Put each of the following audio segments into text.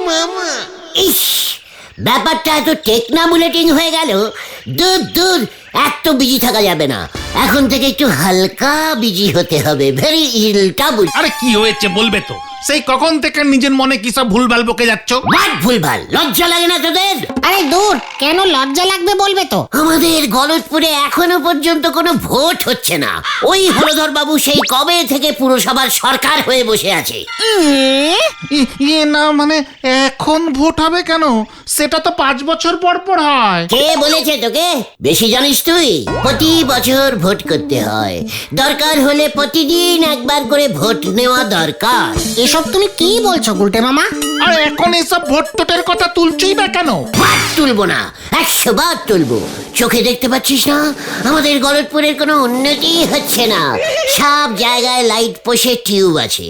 মামা। ইস, ব্যাপারটা এত টেকনামুলেটিং হয়ে গেল। দূর দূর, এত বিজি থাকা যাবে না। এখন থেকে একটু হালকা বিজি হতে হবে। ভেরি ইলটা বুঝ। আরে কি হয়েছে বলবে তো? সেই কখন থেকে নিজের মনে কি সব ভুলভাল বকে যাচ্ছ? বাট ভুলভাল, লজ্জা লাগে না তোদের? আরে দূর, কেন লজ্জা লাগবে বলবে তো? আমাদের গলতপুরে এখনো পর্যন্ত কোনো ভোট হচ্ছে না। ওই হলধর বাবু সেই কবে থেকে পুরসভার সরকার হয়ে বসে আছে। ইয়ে না মানে এখন ভোট হবে কেন? সেটা তো 5 বছর পর পর হয়। কে বলেছে তোকে? বেশি জানিস তুই? প্রতি বছর ভোট করতে হয়। দরকার হলে প্রতিদিন একবার করে ভোট নেওয়া দরকার। এসব তুমি কি বলছো গুলটে মামা? আর এখন এসব ভোট টোটের কথা তুলছই বা কেন? বাট তুলবো না, 100 বার তুলবো। চোখে দেখতে পাচ্ছিস না আমাদের গলতপুরের কোনো উন্নতি হচ্ছে না। সব জায়গায় লাইট পোষে টিউব আছে,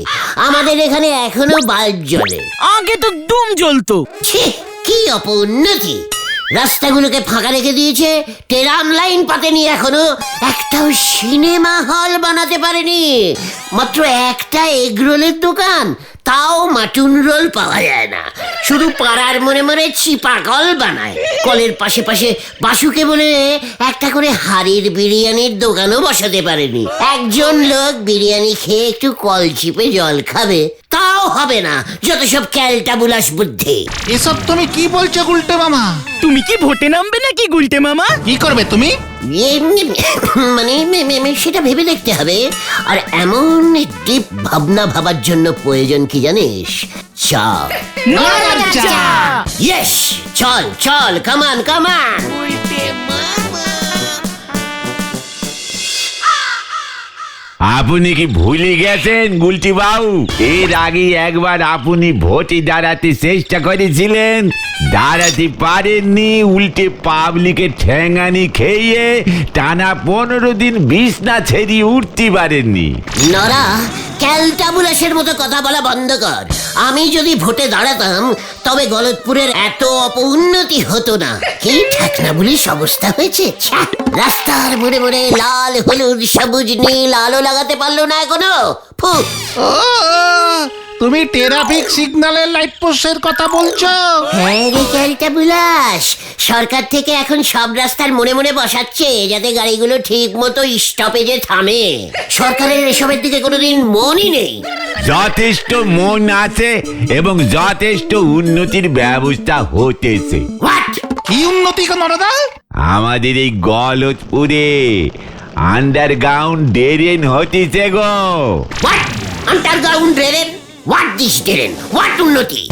আমাদের এখানে এখনো বাল্ব জ্বলে। আগে তো ডুম জ্বলতো। ছি, কি অপউন্নতি! রাস্তাগুলোকে ফাঁকা রেখে দিয়েছে, টেরাম লাইন পাতেনি এখনো। একটাও সিনেমা হল বানাতে পারেনি। মাত্র একটা এগরোলের দোকান, তাও মাটুন রোল পাওয়া যায় না। শুধু পাড়ার মনে মনে চিপা কল বানায়। কলের পাশে পাশে বাসুকে বলে একটা করে হাড়ির বিরিয়ানির দোকানও বসাতে পারেনি। একজন লোক বিরিয়ানি খেয়ে একটু কল চিপে জল খাবে, তাও হবে না। যত সব ক্যালটাবুলাস বুদ্ধি। এসব তুমি কি বলছো গুলটে মামা? তুমি কি ভোটে নামবে নাকি গুলটে মামা? কি করবে তুমি? মানে সেটা ভেবে দেখতে হবে। আর এমন ডিপ ভাবনা ভাবার জন্য প্রয়োজন কি জানিস? চল। ইয়েস, চল চল, কামান কামান। আপনি কি ভুলে গেছেন গুলটি বাবু? এর আগে একবার আপনি ভোটে দাঁড়াতে চেষ্টা করেছিলেন, দাঁড়াতে পারেননি। উল্টে পাবলিকের ঠ্যাঙানি খেয়ে টানা 15 দিন বিছনা ছেড়ে উঠতে পারেননি। নরা, ক্যালটাবুলাসের মতো কথা বলা বন্ধ কর। আমি যদি ভোটে দাঁড়াতাম তবে গলতপুরের এত অপউন্নতি হতো না। কি ঠাকনা বলিস অবস্থা হয়েছে। ছ্যা! রাস্তার মোড়ে মোড়ে লাল হলুদ সবুজ নীল আলো লাগাতে পারলো না এখনো। ফু! ও, তুমি ট্রাফিক সিগন্যালের লাইট পোস্টের কথা বলছো? হ্যাঁ রে ক্যালটাবুলাস, সরকার থেকে এখন সব রাস্তার মোড়ে মোড়ে বসাচ্ছে যাতে গাড়িগুলো ঠিক মতো স্টপেজে থামে। সরকারের এসবের দিকে কোনোদিন মনই নেই। যথেষ্ট মন আছে এবং যথেষ্ট উন্নতির ব্যবস্থা হতেছে। হোয়াট? কি উন্নতি গো নরদা? আমাদের এই গলতপুরে আন্ডারগ্রাউন্ড ড্রেন হতেছে গো। What? Underground drain? What this drain? What উন্নতি?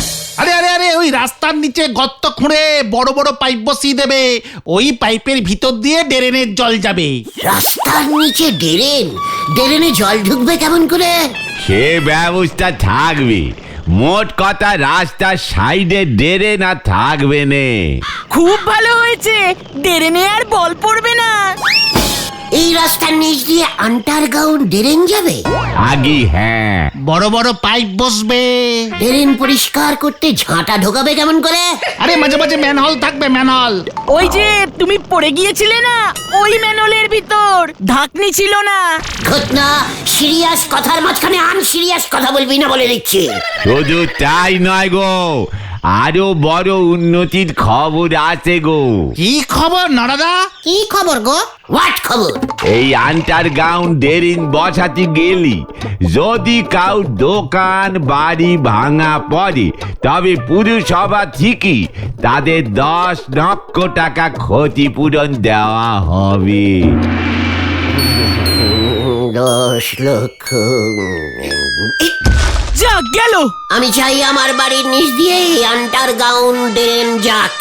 আরে আরে আরে, ওই রাস্তার নিচে গর্ত খুঁড়ে বড় বড় পাইপ বসিয়ে দেবে। ওই পাইপের ভিতর দিয়ে ড্রেনের জল যাবে। রাস্তার নিচে ড্রেন? ড্রেনে জল ঢুকবে কেমন করে? সে ব্যবস্থা থাকবে। মোট কথা রাস্তার সাইডে ড্রেন আর থাকবে নে। খুব ভালো হয়েছে, ড্রেনে আর বল পড়বে না। এই রাস্তার নিচ দিয়ে আন্ডারগ্রাউন্ড ড্রেন যাবে? আগে হ্যাঁ, বড় বড় পাইপ বসবে। ড্রেন পরিষ্কার করতে ঝাঁটা ঢোকাবে কেমন করে? আরে মাঝে মাঝে ম্যানহোল থাকবে, ম্যানহোল। ওই যে তুমি পড়ে গিয়েছিলে না, ওই ম্যানহোলের ভিতর ঢাকনি ছিল না। ঘটনা, সিরিয়াস কথার মাঝখানে আনসিরিয়াস কথা বলবি না বলে দিচ্ছি। শুধু তাই নয় গো, আরো বড় উন্নতির খবর আছে গো। কি খবর নরদা? কি খবর গো? হোয়াট খবর? এই আন্ডারগ্রাউন্ড ড্রেন বসাতে গেলি যদি কাউ দোকান বাড়ি ভাঙা পড়ে তবে পুরসভা থেকে তাদের 10 লক্ষ টাকা ক্ষতিপূরণ দেওয়া হবে। 10 লক্ষ? যা গেল। আমি চাই আমার বাড়ির নিচ দিয়ে আন্ডারগ্রাউন্ড ড্রেন যাক।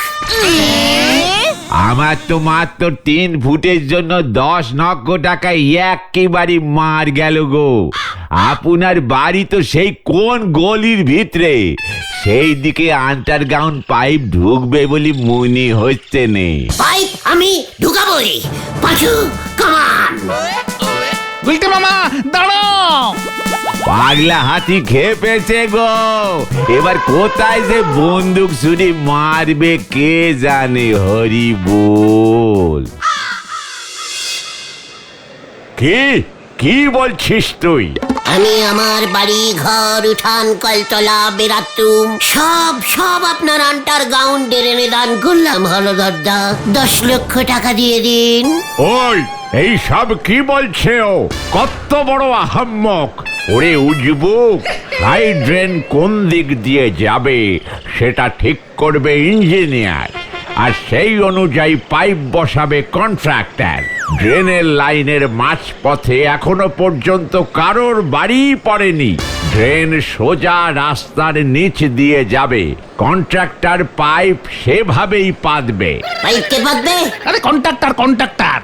আমার তো মাত্র 3 ফুটের জন্য 10 লক্ষ টাকা একেবারে মার গেল গো। আপনার বাড়ি তো সেই কোন গলির ভিতরে, সেই দিকে আন্ডারগ্রাউন্ড পাইপ ঢুকবে বলে মনে হচ্ছে নে। পাইপ আমি ঢুকাবই। পাঁচু, কামান। গুলটে মামা দাঁড়াও। পাগলা হাতি খেপেছে গো। এবার কোথায় যে বন্দুক ছুরি মারবে কে জানে। হরি বল। কি কি বলছিস তুই? আমি আমার বাড়ি ঘর উঠান কলতলা বেরাতুম সব আপনার আন্ডারগ্রাউন্ড ড্রেনে দান করলাম হলদরদা। 10 লক্ষ টাকা দিয়ে দিন। ওই এই সব কি বলছে ও? কত বড় আহাম্মক! ওরে উজবুক, হাই ড্রেন কোন দিক দিয়ে যাবে সেটা ঠিক করবে ইঞ্জিনিয়ার, আর সেই অনুযায়ী পাইপ বসাবে কন্ট্রাক্টর। ড্রেনের লাইনের মাঝপথে এখনো পর্যন্ত কারোর বাড়ি পড়েনি। ড্রেন সোজা রাস্তার নিচ দিয়ে যাবে, কন্ট্রাক্টর পাইপ সেভাবেই পাতবে। পাইপ কে পাতবে? আরে কন্ট্রাক্টর কন্ট্রাক্টর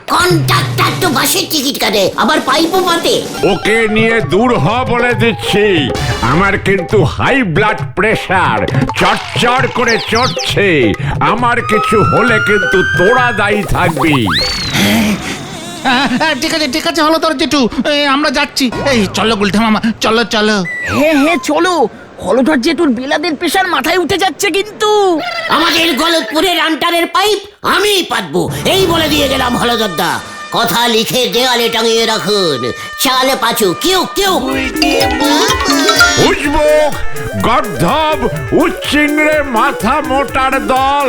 তো বাসের টিকিট কাটে, আবার পাইপও পাতে। ওকে নিয়ে দূর হ বলে দিচ্ছি। আমার কিন্তু হাই ব্লাড প্রেশার চটচড় করে চড়ছে। আমার কিছু হলে কিন্তু তোরা দায়ী থাকবি। ঠিক আছে হলদর জেঠু, আমরা যাচ্ছি। এই চলো গুলটে মামা, চলো। হ্যাঁ চলো। হলধর জেঠুর বেলাদের প্রেশার মাথায় উঠে যাচ্ছে কিন্তু। আমাদের গলতপুরের আন্টারের পাইপ আমি পাতবো, এই বলে দিয়ে গেলাম হলদরদা। কথা লিখে দেওয়ালে টাঙিয়ে রাখুন। চাল পাচু কেউ উজবুক, গর্ধব, উচ্চিংড়ে মাথা মোটার দল।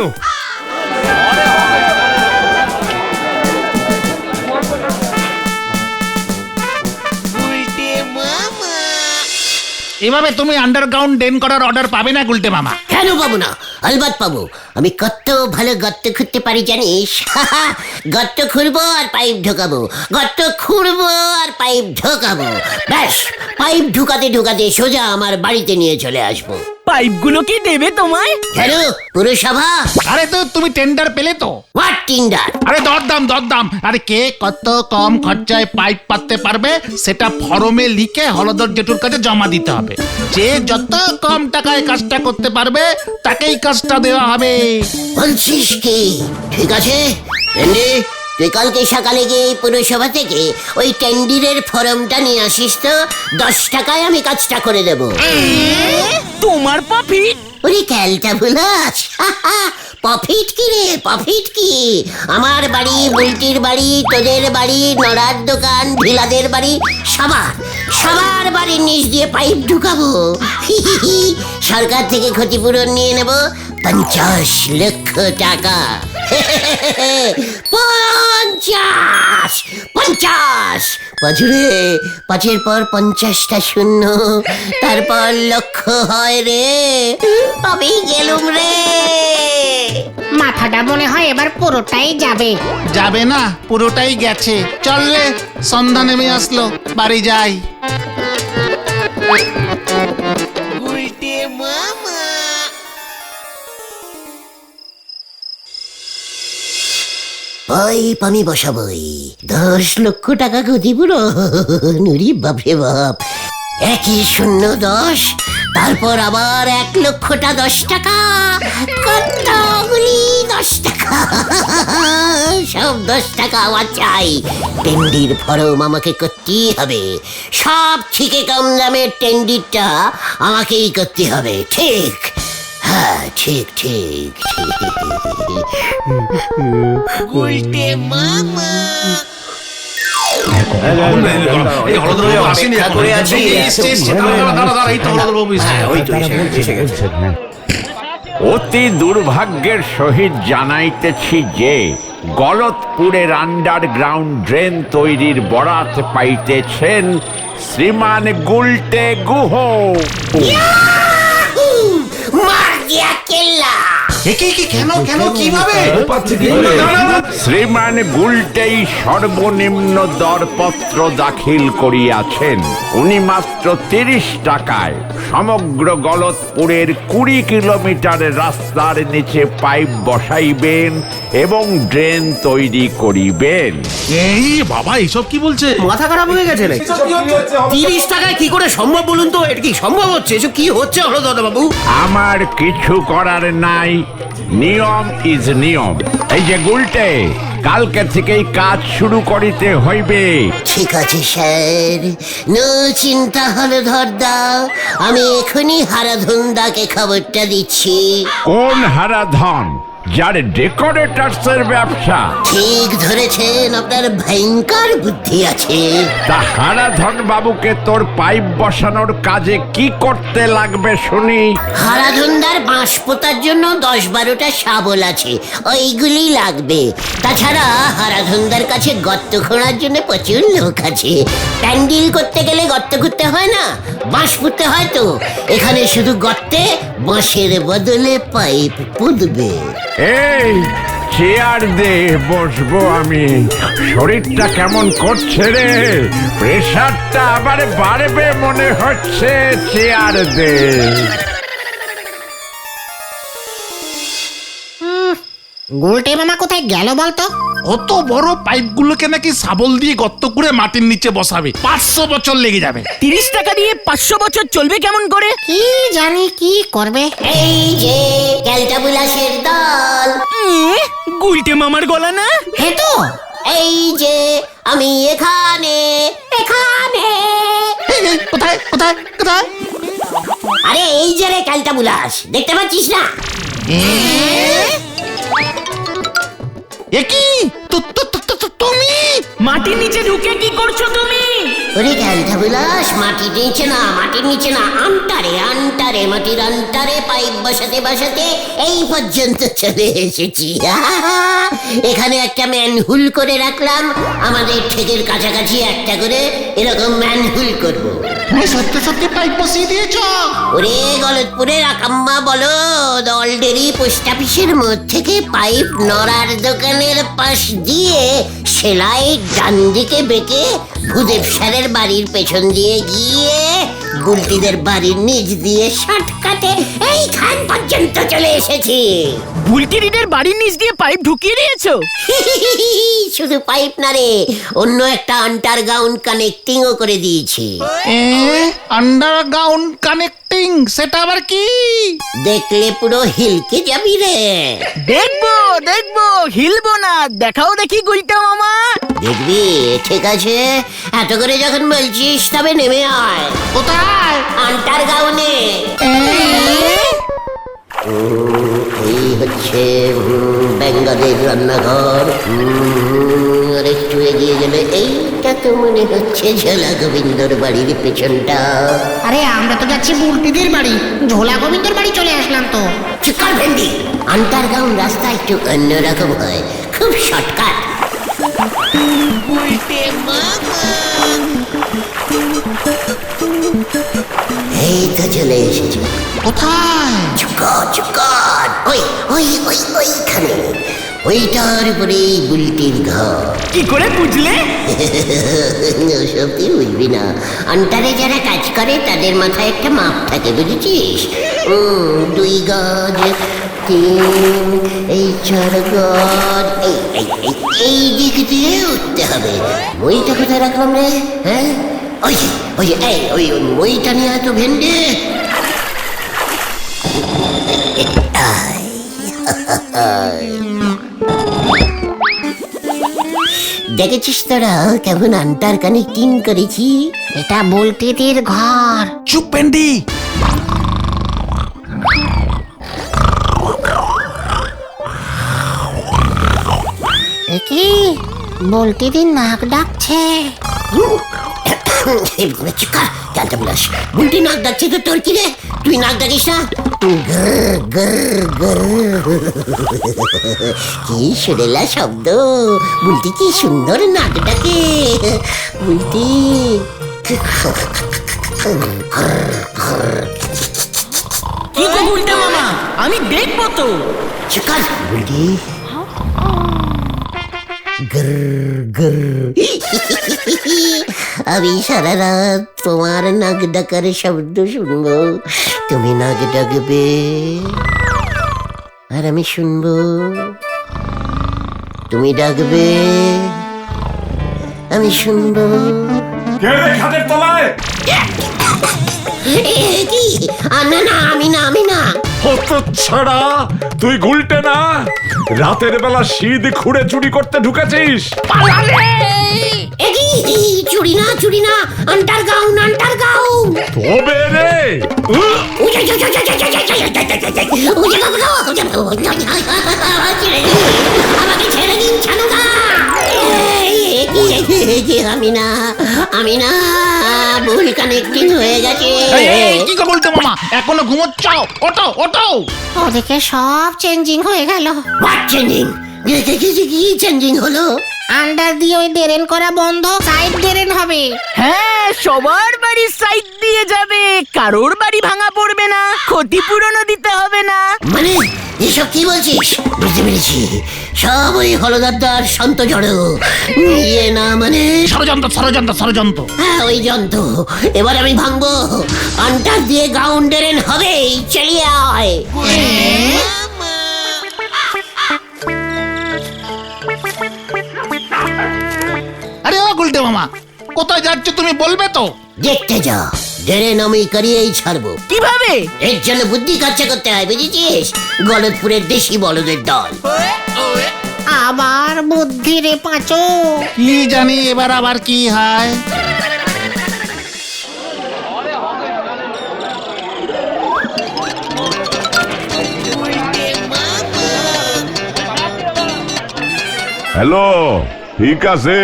এভাবে তুমি আন্ডারগ্রাউন্ড ড্রেন করার অর্ডার পাবে না গুলটে মামা। কেন পাবো না? আলবাত পাবো। আমি কত ভালো গর্ত খুঁড়তে পারি জানিস? গর্ত খুঁড়বো আর পাইপ ঢোকাবো, গর্ত খুঁড়বো আর পাইপ ঢোকাবো। ব্যাস, পাইপ ঢুকাতে সোজা আমার বাড়িতে নিয়ে চলে আসবো। পাইপগুলো কি দেবে তোমায়? কেন পুরসভা? আরে তো তুমি টেন্ডার পেলে তো? What tender? আরে দরদাম। আরে কে কত কম খরচায় পাইপ পাততে পারবে সেটা ফর্মে লিখে হলদর জেঠুর কাছে জমা দিতে হবে। যে যত কম টাকায় কাজটা করতে পারবে তাকেই কাজটা দেওয়া হবে। বলছিস কি? ঠিক আছে টেন্ডি, তুই কালকে সকালে গিয়ে পুরসভা থেকে ওই টেন্ডিরের ফর্মটা নিয়ে আসিস তো। 10 টাকায় আমি কাজটা করে দেবো। তোমার প্রফিট? ওরে ক্যালটা ভুলাস, প্রফিট কি রে? প্রফিট কি? আমার বাড়ি, বুলটির বাড়ি, তোদের বাড়ি, নড়ার দোকান, ঢিলাদের বাড়ি, সবার বাড়ির নিচ দিয়ে পাইপ ঢুকাবো। সরকার থেকে ক্ষতিপূরণ নিয়ে নেব 50 লক্ষ টাকা। 50 পাঁচুরে, 5-এর পর 50টা শূন্য, তারপর লক্ষ হয় রে। আমি গেলুম রে। মাথাটা মনে হয় এবার পুরোটাই যাবে না, পুরোটাই গেছে। চললে সন্ধ্যা নেমে আসলো, বাড়ি যাই। পাইপ আমি বসাবই, 10 লক্ষ টাকা ক্ষতিপূরণ। নুরি বাপরে বাপ, 1-0-10, তারপর আবার 1 লক্ষটা 10 টাকা, কতগুলি 10 টাকা, সব 10 টাকা আমার চাই। টেন্ডির ফর্ম আমাকে করতেই হবে, সব থেকে কম দামের টেন্ডিরটা আমাকেই করতে হবে। ঠিক, হ্যাঁ ঠিক। অতি দুর্ভাগ্যের সহিত জানাইতেছি যে গলতপুরের আন্ডারগ্রাউন্ড ড্রেন তৈরির বরাত পাইতেছেন শ্রীমান গুলটে গুহ। কেন কিভাবে? শ্রীমান গুলটেই সর্বনিম্ন দরপত্র দাখিল করিয়াছেন। উনি মাত্র 30 টাকায় সমগ্র গলতপুরের 20 কিলোমিটার রাস্তার নিচে পাইপ বসাইবেন এবং ড্রেন তৈরি করিবেন। এই বাবা, এইসব কি বলছে? মাথা খারাপ হয়ে গেছে নাকি? 30 টাকায় কি করে সম্ভব বলুন তো? এটা কি সম্ভব হচ্ছে? এসব কি হচ্ছে হলদরদা বাবু? আমার কিছু করার নাই, নিয়ম ইজ নিয়ম। এই যে গুলটে, কালকে থেকেই কাজ শুরু করিতে হইবে। ঠিক আছে স্যার, নো চিন্তা হলধরদা। আমি এখনই হারাধনদাকে খবরটা দিচ্ছি। কোন হারাধন? যার ডেকোরেটরসের ব্যবসা। ঠিক ধরেছেন, আপনার ভয়ঙ্কর বুদ্ধি আছে। তা হারাধন বাবুকে তোর পাইপ বসানোর কাজে কি করতে লাগবে শুনি? হারাধনদার বাঁশ পোতার জন্য 10-12টা শাবল আছে, ওইগুলি লাগবে। তাছাড়া হারাধনদার কাছে গর্ত খোঁড়ার জন্য প্রচুর লোক আছে। প্যান্ডেল করতে গেলে গর্ত খুঁড়তে হয় না, বাঁশ পুঁততে হয়। তো এখানে শুধু গর্তে বাঁশের বদলে পাইপ পুঁতবে। এই চেয়ার দে, বসবো আমি। শরীরটা কেমন করছে রে, প্রেশারটা আবার বাড়বে মনে হচ্ছে। চেয়ার দে। গুলটে মামা কোথায় গেল বলতো? অত বড় পাইপগুলোকে নাকি শাবল দিয়ে গর্ত করে মাটির নিচে বসাবে, 500 বছর লেগে যাবে। 30 টাকা দিয়ে 500 বছর চলবে কেমন করে? কি জানি কি করবে। এই যে ক্যালটাবুলাসের দল, গুলটে মামার গলা না? হে তো এই যে আমি এখানে এখানে। এই, এই, কোথায় কোথায় কোথায়? আরে এই যে রে ক্যালটাবুলাস, দেখতে পাচ্ছিস না? এ কি তুমি? মাটির নিচে ঢুকে কি করছো তুমি? ওরে ক্যালটাবুলাস, মাটির নিচে না, মাটির নিচে না, আন্টারে আন্টারে, মাটির আন্টারে পাইপ বসাতে বসাতে এই পর্যন্ত চলে এসেছি। এখানে একটা ম্যানহুল করে রাখলাম, আমাদের ঠেকের কাছাকাছি একটা করে এরকম ম্যানহুল করব। তুমি সত্যি সত্যি পাইপ বসিয়ে দিয়েছ? ওরে গলতপুরের আকাম্মা বলো, দলডেরি পোস্ট অফিসের মধ্যে থেকে পাইপ নড়ার দোকানের পাশ দিয়ে সেলাই ডান দিকে বেঁকে ভূদেব স্যারের বাড়ির পেছন দিয়ে গিয়ে গুলটিদের বাড়ির নিচ দিয়ে শর্টকাটে এইখান পর্যন্ত চলে এসেছি। বুলটিরিদের বাড়ির নিচ দিয়ে পাইপ ঢুকিয়ে দিয়েছো? শুধু পাইপ না রে, অন্য একটা আন্ডারগ্রাউন্ড কানেক্টিংও করে দিয়েছি। আন্ডারগ্রাউন্ড কানেক্টিং, সেটা আবার কি? দেখলে পুরো হিলকে যাবি রে। দেখবো দেখবো, হিলবো না। দেখাও দেখি গুলটে মামা। দেখবি? ঠিক আছে, এত করে যখন বলছিস তবে নেমে আয়। কোথায়? আন্ডারগ্রাউন্ডে। এই হচ্ছে বেঙ্গলের রান্নাঘর। আর একটু এগিয়ে গেলে এইটা তো মনে হচ্ছে ঝোলা গোবিন্দর বাড়ির পেছনটা। আরে আমরা তো যাচ্ছি বুলটিদের বাড়ি, ঝোলা গোবিন্দর বাড়ি চলে আসলাম তো। চিকার ভেন্ডি, আন্ডারগ্রাউন্ড রাস্তা একটু অন্যরকম হয়, খুব শর্টকাট। এই তো চলে এসেছি। কোথায়? চুকার ওই ওই ওই ওইখানে, ওইটার উপরে বুলটির ঘর। কি করে বুঝলে? ওসব তুই বুঝবি না, আন্টারে যারা কাজ করে তাদের মাথায় একটা মাপ থাকে, বুঝেছিস? 2 গজ, 3, এই 4 গজ, এই দিক দিয়ে উঠতে হবে। বইটা কোথায় রাখলাম রে? হ্যাঁ, ওই ওই ওই বইটা নিয়ে এত ভেন্ডে। দেখেছিস তোরা কেমন আন্টার কানেক্টিং করেছি? এটা বুলটিদের ঘর। চুপ পেন্ডি। এ কি বুলটিদের নাক ডাকছে? বুলটি নাক ডাকছে তো, তোর কি রে? তুই নাক ডাকিস না? কি সুরেলা শব্দ, বুলটি কি সুন্দর নাক ডাকে। বুলটি কি গো গুলটে মামা, আমি দেখবো তো। চিকার বুলটি। আমি সারা রাত তোমার নাক ডাকার শব্দ শুনবো, তুমি নাক ডাকবে আর আমি শুনবো, তুমি ডাকবে আমি শুনবো। কি? না না, আমি না, আমি না। ছাড়া তুই গুলটে না? রাতের বেলা শীত খুঁড়ে চুরি করতে ঢুকেছিস? এ কি? চুরি না চুরি না, আন্ডারগ্রাউন্ড আন্ডারগ্রাউন্ড। তবে রে আমাকে ছেড়ে দিন ছানুদা। আমি না ভুল কানেক্টিং হয়ে গেছে। কি গো বলতে মামা, এখনো ঘুমোচ্ছ? ওঠো ওঠো। ওদিকে সব চেঞ্জিং হয়ে গেল। What changing? কি চেঞ্জিং হলো? আন্ডার দিয়ে ওই ড্রেন করা বন্ধ, সাইড ড্রেন হবে। হ্যাঁ, সবার বাড়ির সাইড দিয়ে যাবে, কারোর বাড়ি ভাঙা পড়বে না, ক্ষতিপূরণও দিতে হবে না। মানে এসব কি বলছিস? বুঝতে পেরেছি, সব ওই হলদার সন্ত জড়ো। ইয়ে না মানে ষড়যন্ত্র। হ্যাঁ, ওই যন্ত্র। এবার আমি ভাঙবো, আন্টার দিয়ে গ্রাউন্ড ড্রেন হবে। চলিয়ে আয়। আরে ও গুলটে মামা, কোথায় যাচ্ছ তুমি বলবে তো? দেখতে যা, ড্রেন আমি করিয়েই ছাড়বো। কিভাবে? এর জন্য বুদ্ধি খরচা করতে হয়, বুঝেছিস? গলতপুরের দেশি বলদের দল। আবার বুদ্ধি রে পাঁচু। কি জানি এবার আবার কি হয়। হ্যালো, ঠিক আছে,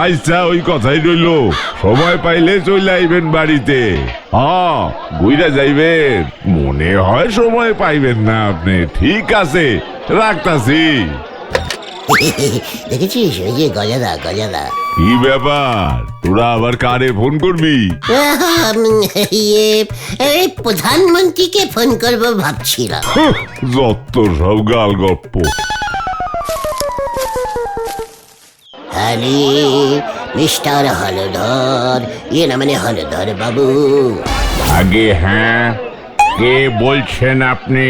আচ্ছা ওই কথাই রইলো। সময় পাইলে চলে আইবেন বাড়িতে। হ্যাঁ, ঘুরে যাইবেন। মনে হয় সময় পাইবেন না আপনি। ঠিক আছে, রাখতাছি। দেখেছিস ওই যে গজাদা? কি ব্যাপার, তোরা আবার কারে ফোন করবি? ইয়ে, এই প্রধানমন্ত্রীকে ফোন করবো ভাবছিলাম। যত সব গাল গপ্প। আরে মিস্টার হলধর, ইয়ে না মানে হলধর বাবু। আগে হ্যাঁ, কে বলছেন আপনি?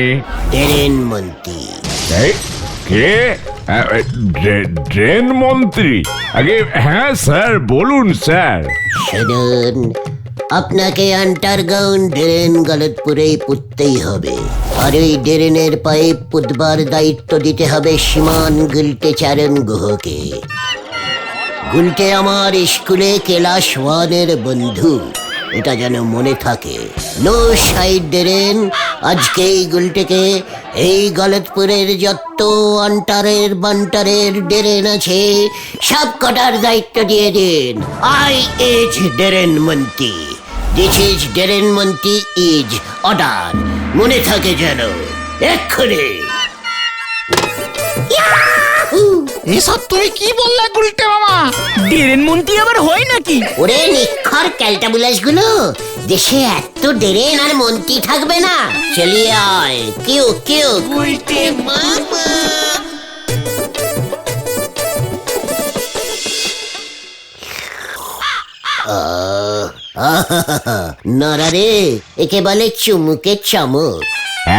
ড্রেন মন্ত্রী। এই, কে? ড্রেন মন্ত্রী? আগে হ্যাঁ স্যার, বলুন স্যার। শুনুন, আপনাকে আন্ডারগ্রাউন্ড ড্রেন গলতপুরেই পুঁততেই হবে। আর ওই ড্রেনের পাইপ পুতবার দায়িত্ব দিতে হবে শ্রীমান গুলটে চারণ গুহকে। গুলটে আমার স্কুলে ক্লাস 1-এর বন্ধু, এটা যেন মনে থাকে। No side drain. আজকেই গুলটেকে এই গলতপুরের যত আন্টারের বান্টারের ড্রেন আছে সব কটার দায়িত্ব দিয়ে দিন। আই ইজ ড্রেন মন্ত্রী, দিস ইজ ড্রেন মন্ত্রী ইজ অর্ডার। মনে থাকে যেন। এক্ষুনি। এসব তুমি কি বললে গুলটে মামা? ড্রেন মন্ত্রী আবার হয় নাকি? ওরে নিক্ষর ক্যালটাবুলাস গুলো, দেশে এত ড্রেন আর মন্ত্রী থাকবে না। চলিয়ে আয়। কেউ কেউ নরারে, একে বলে চুমুকে চমক।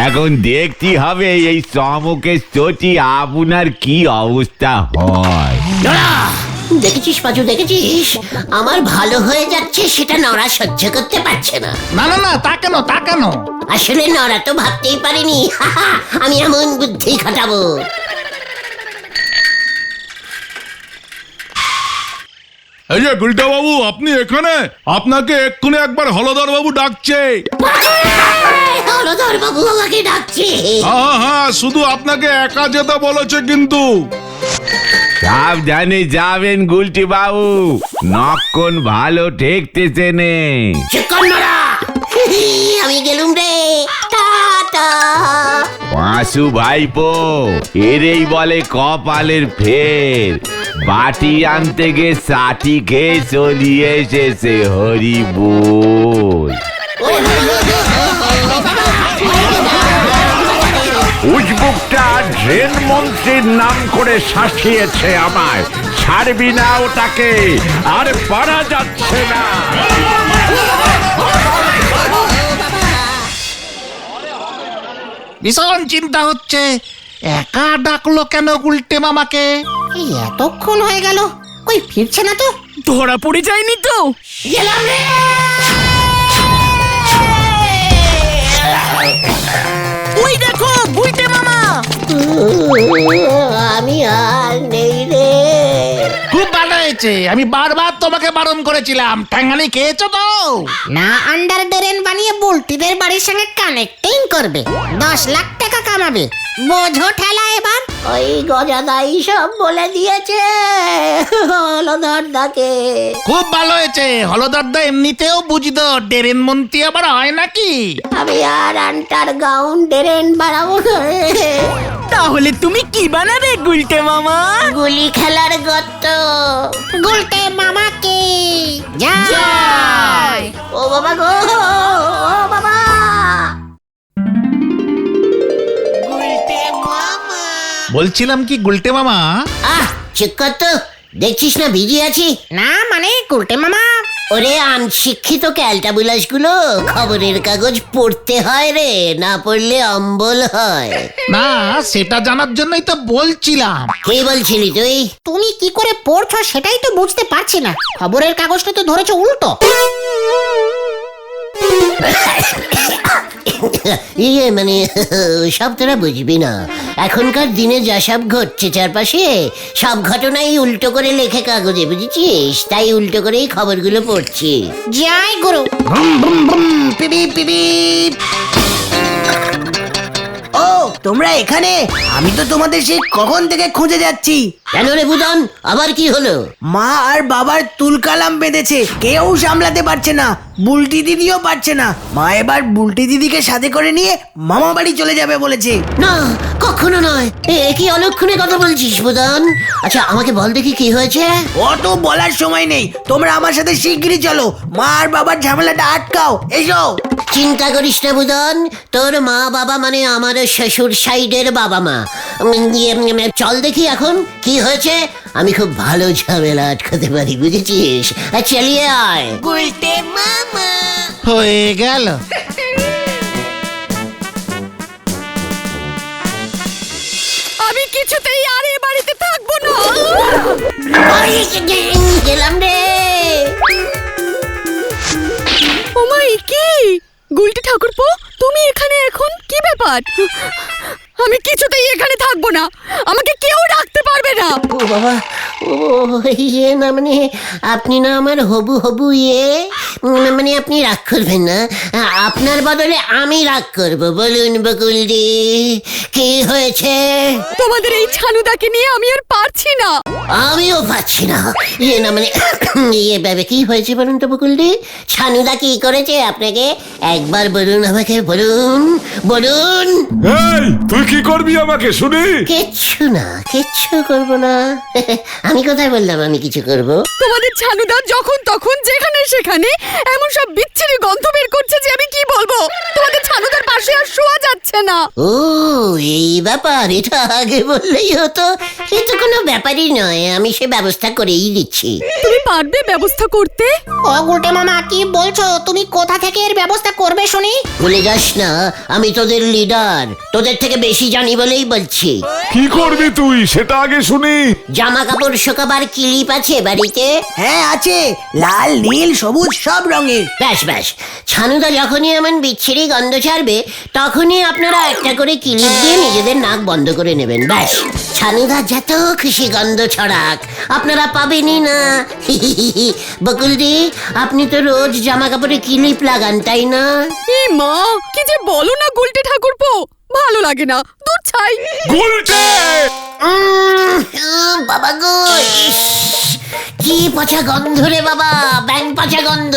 এখন দেখতে হবে এই চমকের চটি আপনার কি অবস্থা হয়। নরা, দেখেছিস পাঁচু, দেখেছিস? আমার ভালো হয়ে যাচ্ছে সেটা নরা সহ্য করতে পারছে না। না, তা কেন? আসলে নরা তো ভাবতেই পারিনি আমি এমন বুদ্ধি খাটাবো। এই যে গুলটা বাবু, আপনি এখানে? আপনাকে এক্ষুনি একবার হলধর বাবু ডাকছে। হলধর বাবু আমাকে ডাকছে? হ্যাঁ, শুধু আপনাকে একা যেতে বলেছে কিন্তু। সাবধানে যাবেন গুলটি বাবু, নক্ষণ ভালো ঠেকতেছে নে। চিকন নরা, আমি গেলুম রে। টাটা। পাঁচু ভাইপো, এরেই বলে কপালের ফের। বাটি আনতে গে সাটি খেয়ে চলিয়ে এসেছে হরি বল। উজবুকটা ড্রেন মন্ত্রীর নাম করে শাসিয়েছে আমায়। ছাড়বি না ওটাকে, আর পারা যাচ্ছে না। ভীষণ চিন্তা হচ্ছে, একা ডাকলো কেন গুলটে মামাকে? এই এতক্ষণ হয়ে গেল, কই ফিরছে না তো। ধরা পড়ে যায়নি তো? গেলাম রে। ওই দেখো গুলটে মামা। আমি আর নেই রে। খুব ভালো হয়েছে? আমি বারবার তোমাকে বারণ করেছিলাম, ঠ্যাঙ্গানি খেয়েছো তো? না আন্ডার ড্রেন বানিয়ে বুলটিদের বাড়ির সঙ্গে কানেক্টিং করবে, 10 লাখ টাকা কামাবে। বোঝো ঠেলা এবার। ওই গজাদাই সব বলে দিয়েছে হলধর দাকে। খুব ভালো হয়েছে, হলদরদা এমনিতেও বুঝতো, ডেরেন মন্ত্রী আবার হয় নাকি? আমি আর আন্ডারগ্রাউন্ড ড্রেন বানাবো না। তাহলে তুমি কি বানাবে গুলটে মামা? গুলি খেলার গর্ত। গুলটে মামাকে জয়। ও বাবা গো, ও বাবা। বলছিলাম কি গুলটে মামা, আহ চেক কর তো, দেখছিস না ভিজি আছি। না মানে গুলটে মামা, ওরে আনশিক্ষিত ক্যালটাবুলাস গুলো, খবরের কাগজ পড়তে হয় রে, না পড়লে অম্বল হয়। না সেটা জানার জন্যই তো বলছিলাম। কে বলছিলি তুই? তুমি কি করে পড়ছো সেটাই তো বুঝতে পারছি না, খবরের কাগজটা তো ধরেছো উল্টো। ইয়ে মানে সব তোরা বুঝবি না, এখনকার দিনে যা সব ঘটছে চারপাশে, সব ঘটনাই উল্টো করে লেখে কাগজে, বুঝেছিস? তাই উল্টো করেই খবরগুলো পড়ছি। জয় গুরু। PB PB. ও তোমরা এখানে? আমি তো তোমাদের সেই কখন থেকে খুঁজে যাচ্ছি। কেন রে বুদন, আবার কি হলো? মা আর বাবার তুলকালাম বেঁধেছে, কেউ সামলাতে পারছে না, বুলটি দিদিও পারছে না। মা এবার বুলটি দিদিকে সাথে করে নিয়ে মামা বাড়ি চলে যাবে বলেছে। না কখনো নয়, এ কি অলক্ষণে কথা বলছিস বুদন? আচ্ছা আমাকে বল দেখি কি হয়েছে। অত বলার সময় নেই, তোমরা আমার সাথে শিগগিরই চলো, মা আর বাবার ঝামেলাটা আটকাও, এসো। চিন্তা করিস না বুদন, তোর মা বাবা মানে আমার শ্বশুর সাইডের বাবা মা। চল দেখি এখন কি হয়েছে, আমি খুব ভালো ঝামেলা আটকাতে পারি, বুঝেছিস? চালিয়ে আয়। গুলটে মামা। হয়ে গেল। আমি কিছুতেই আর এ বাড়িতে থাকবো না। গেলাম রে। ওমাই কি গুলটি ঠাকুরপো, তুমি এখানে এখন? কি ব্যাপার? আমি কিছুতেই এখানে থাকবো না, আমাকে কেউ রাখতে পারবে না। ও বাবা, ও ইয়ে না মানে আপনি না আমার হবু হবু ইয়ে, মানে আপনি রাগ করবেন না, আপনার বদলে আমি রাগ করব। বলুন বকুলদি কি হয়েছে? তোমাদের এই ছানুদাকে নিয়ে আমি আর পারছি না। আমিও পাচ্ছি না, ইয়ে না মানে ইয়ে ভাবে কি হয়েছে বলুন তো বকুলদি? ছানুদা কি করেছে আপনাকে? একবার বলুন আমাকে, বলুন বলুন। এই তুই কি করবি আমাকে শুনি? কিচ্ছু না, কিচ্ছু করব না। আমি কোথায় বললাম আমি কিছু করব? তোমাদের ছানুদা যখন তখন যেখানে সেখানে এমন সব বিচ্ছিরি গন্ধ বের করছে যে আমি কি বলবো। তোমাদের ছানুদার পাশে আর শোয়া যাচ্ছে না। ও এই ব্যাপার, এটা আগে বললেই হতো। এ তো কোনো ব্যাপারই নয়, আমি সে ব্যবস্থা করেই দিচ্ছি। তুমি পারবে ব্যবস্থা করতে? ও গুলটে মামা কি বলছো? তুমি কোথা থেকে এর ব্যবস্থা করবে শুনি? ভুলে যাস না আমি তোদের লিডার, তোদের থেকে বেশি জানি বলেই বলছি। কি করবি তুই সেটা আগে শুনি। জামা কাপড় শোকাবার ক্লিপ আছে বাড়িতে? হ্যাঁ আছে, লাল নীল সবুজ সব রঙের। ব্যাস ব্যাস, ছানুদা যখনই এমন বিচ্ছিরি গন্ধ ছাড়বে তখনই আপনারা একটা করে ক্লিপ দিয়ে নিজেদের নাক বন্ধ করে নেবেন। ব্যাস, ছানুদা যত খুশি গন্ধ ছড়াক আপনারা পাবেনই না। বকুলদি আপনি তো রোজ জামা কাপড়ে ক্লিপ লাগান তাই না? এ মা, কি যে বলো না গুলটে ঠাকুরপো, ভালো লাগে না, দূর ছাই। গুলটে! বাবা গো, ইস, কি পচা গন্ধ রে বাবা, ব্যাং পচা গন্ধ।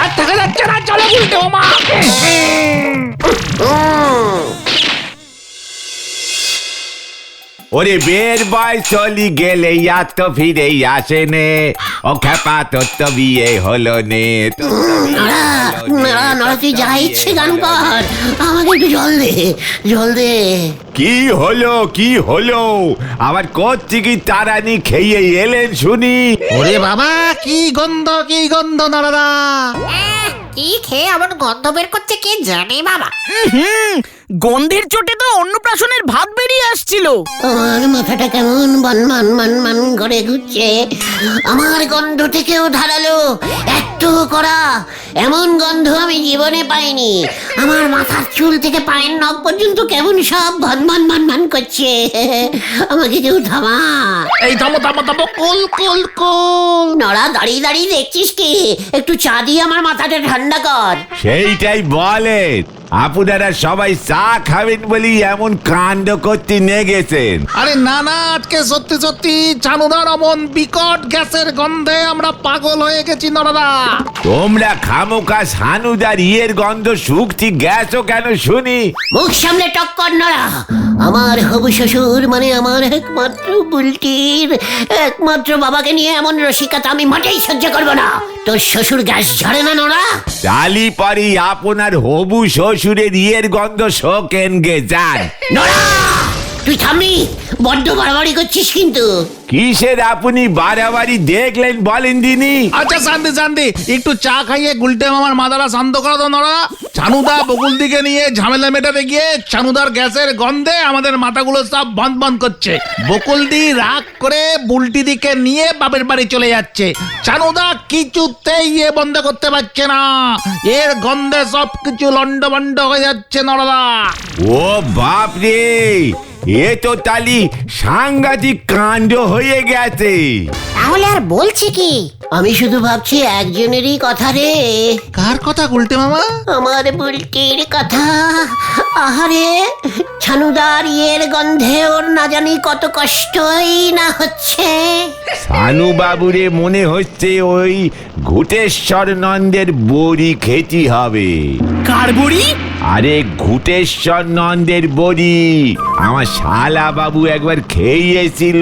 আর থাকা যাচ্ছে না, চলো গুলটে মামা। ওরে বের বয় চলি গেলে আর তো ফিরে আসে নে, ও খেপা তোর তো বিয়ে হলো নে। নড়া তুই যা ইচ্ছে গান কর, আমাকে একটু জল দে, জল দে। কি হলো কি হলো, আবার কোত্থেকে তারানি খেয়ে এলেন শুনি? ওরে বাবা কি গন্ধ নারাদা। কি খেয়ে এমন গন্ধ বের করছে কে জানে বাবা। গন্ধের চোটে তো অন্নপ্রাশনের ভাত বেরিয়ে আসছিল। আমার মাথাটা কেমন বন মান মান মান করে ঘুরছে। আমার গন্ধ থেকেও ধারালো, এত কড়া, এমন গন্ধ আমি জীবনে পাইনি। আমার মাথার চুল থেকে পায়ের নখ পর্যন্ত কেমন সব ভন ভন ভন ভন করছে। আমাকে কেউ থামা। এই থামো থামো থামো, কুল কুল কুল। নড়া, দাঁড়িয়ে দাঁড়িয়ে দেখছিস কি? একটু চা দিয়ে আমার মাথাটা ঠান্ডা কর। সেইটাই বলেন, আপনারা সবাই চা খাবেন বলি এমন কাণ্ড করতে নেগেছেন। আরে না না, আজকে সত্যি সত্যি ছানুদার অমন বিকট গ্যাসের গন্ধে আমরা পাগল হয়ে গেছি নরদা। তোমরা খামোকা সানুদার ইয়ের গন্ধ শুকছি গ্যাসও কেন শুনি? মুখ সামনে টক্কর নড়া। আমার হবু শ্বশুর মানে আমার একমাত্র বুলটির একমাত্র বাবাকে নিয়ে এমন রসিকতা আমি মোটেই সহ্য করব না। তোর শ্বশুর গ্যাস ঝরে না নড়া? চালি পারি আপনার হবু শ্বশুরের ইয়ের গন্ধ শোকেন গে যান। নড়া, তুই থামবি? বড্ড বাড়াবাড়ি করছিস কিন্তু। কিসের আপনি বাড়াবাড়ি দেখলেন বলেন দিনি? আচ্ছা শান্তি শান্তি, একটু চা খাইয়ে গুলটে মামার মাদারা শান্ত করা তো নরদা। ছানুদা বকুল দিকে নিয়ে ঝামেলা মেটাতে গিয়ে ছানুদার গ্যাসের গন্ধে আমাদের মাথাগুলো সব বন্ধ বন্ধ করছে। বকুলদি রাগ করে বুলটি দিকে নিয়ে বাপের বাড়ি চলে যাচ্ছে। ছানুদা কিছুতেই ইয়ে বন্ধ করতে পারছে না, এর গন্ধে সব কিছু লন্ডভন্ড হয়ে যাচ্ছে নরদা। ও বাপ রে, এ তো তালি সাংঘাতিক কাণ্ড হয়ে গেছে। তাহলে আর বলছে কি? আমি শুধু ভাবছি একজনেরই কথা রে। কার কথা গুলটে মামা? আমার বুলটির কথা। আহারে, ছানুদার ইয়ের গন্ধে ওর না জানি কত কষ্টই না হচ্ছে। সানু বাবুরে মনে হচ্ছে ওই ঘুটেশ্বর নন্দের বড়ি খেতে হবে। কার বুড়ি? আরে ঘুটেশ্বর নন্দের বড়ি আমার শালা বাবু একবার খেয়েছিল।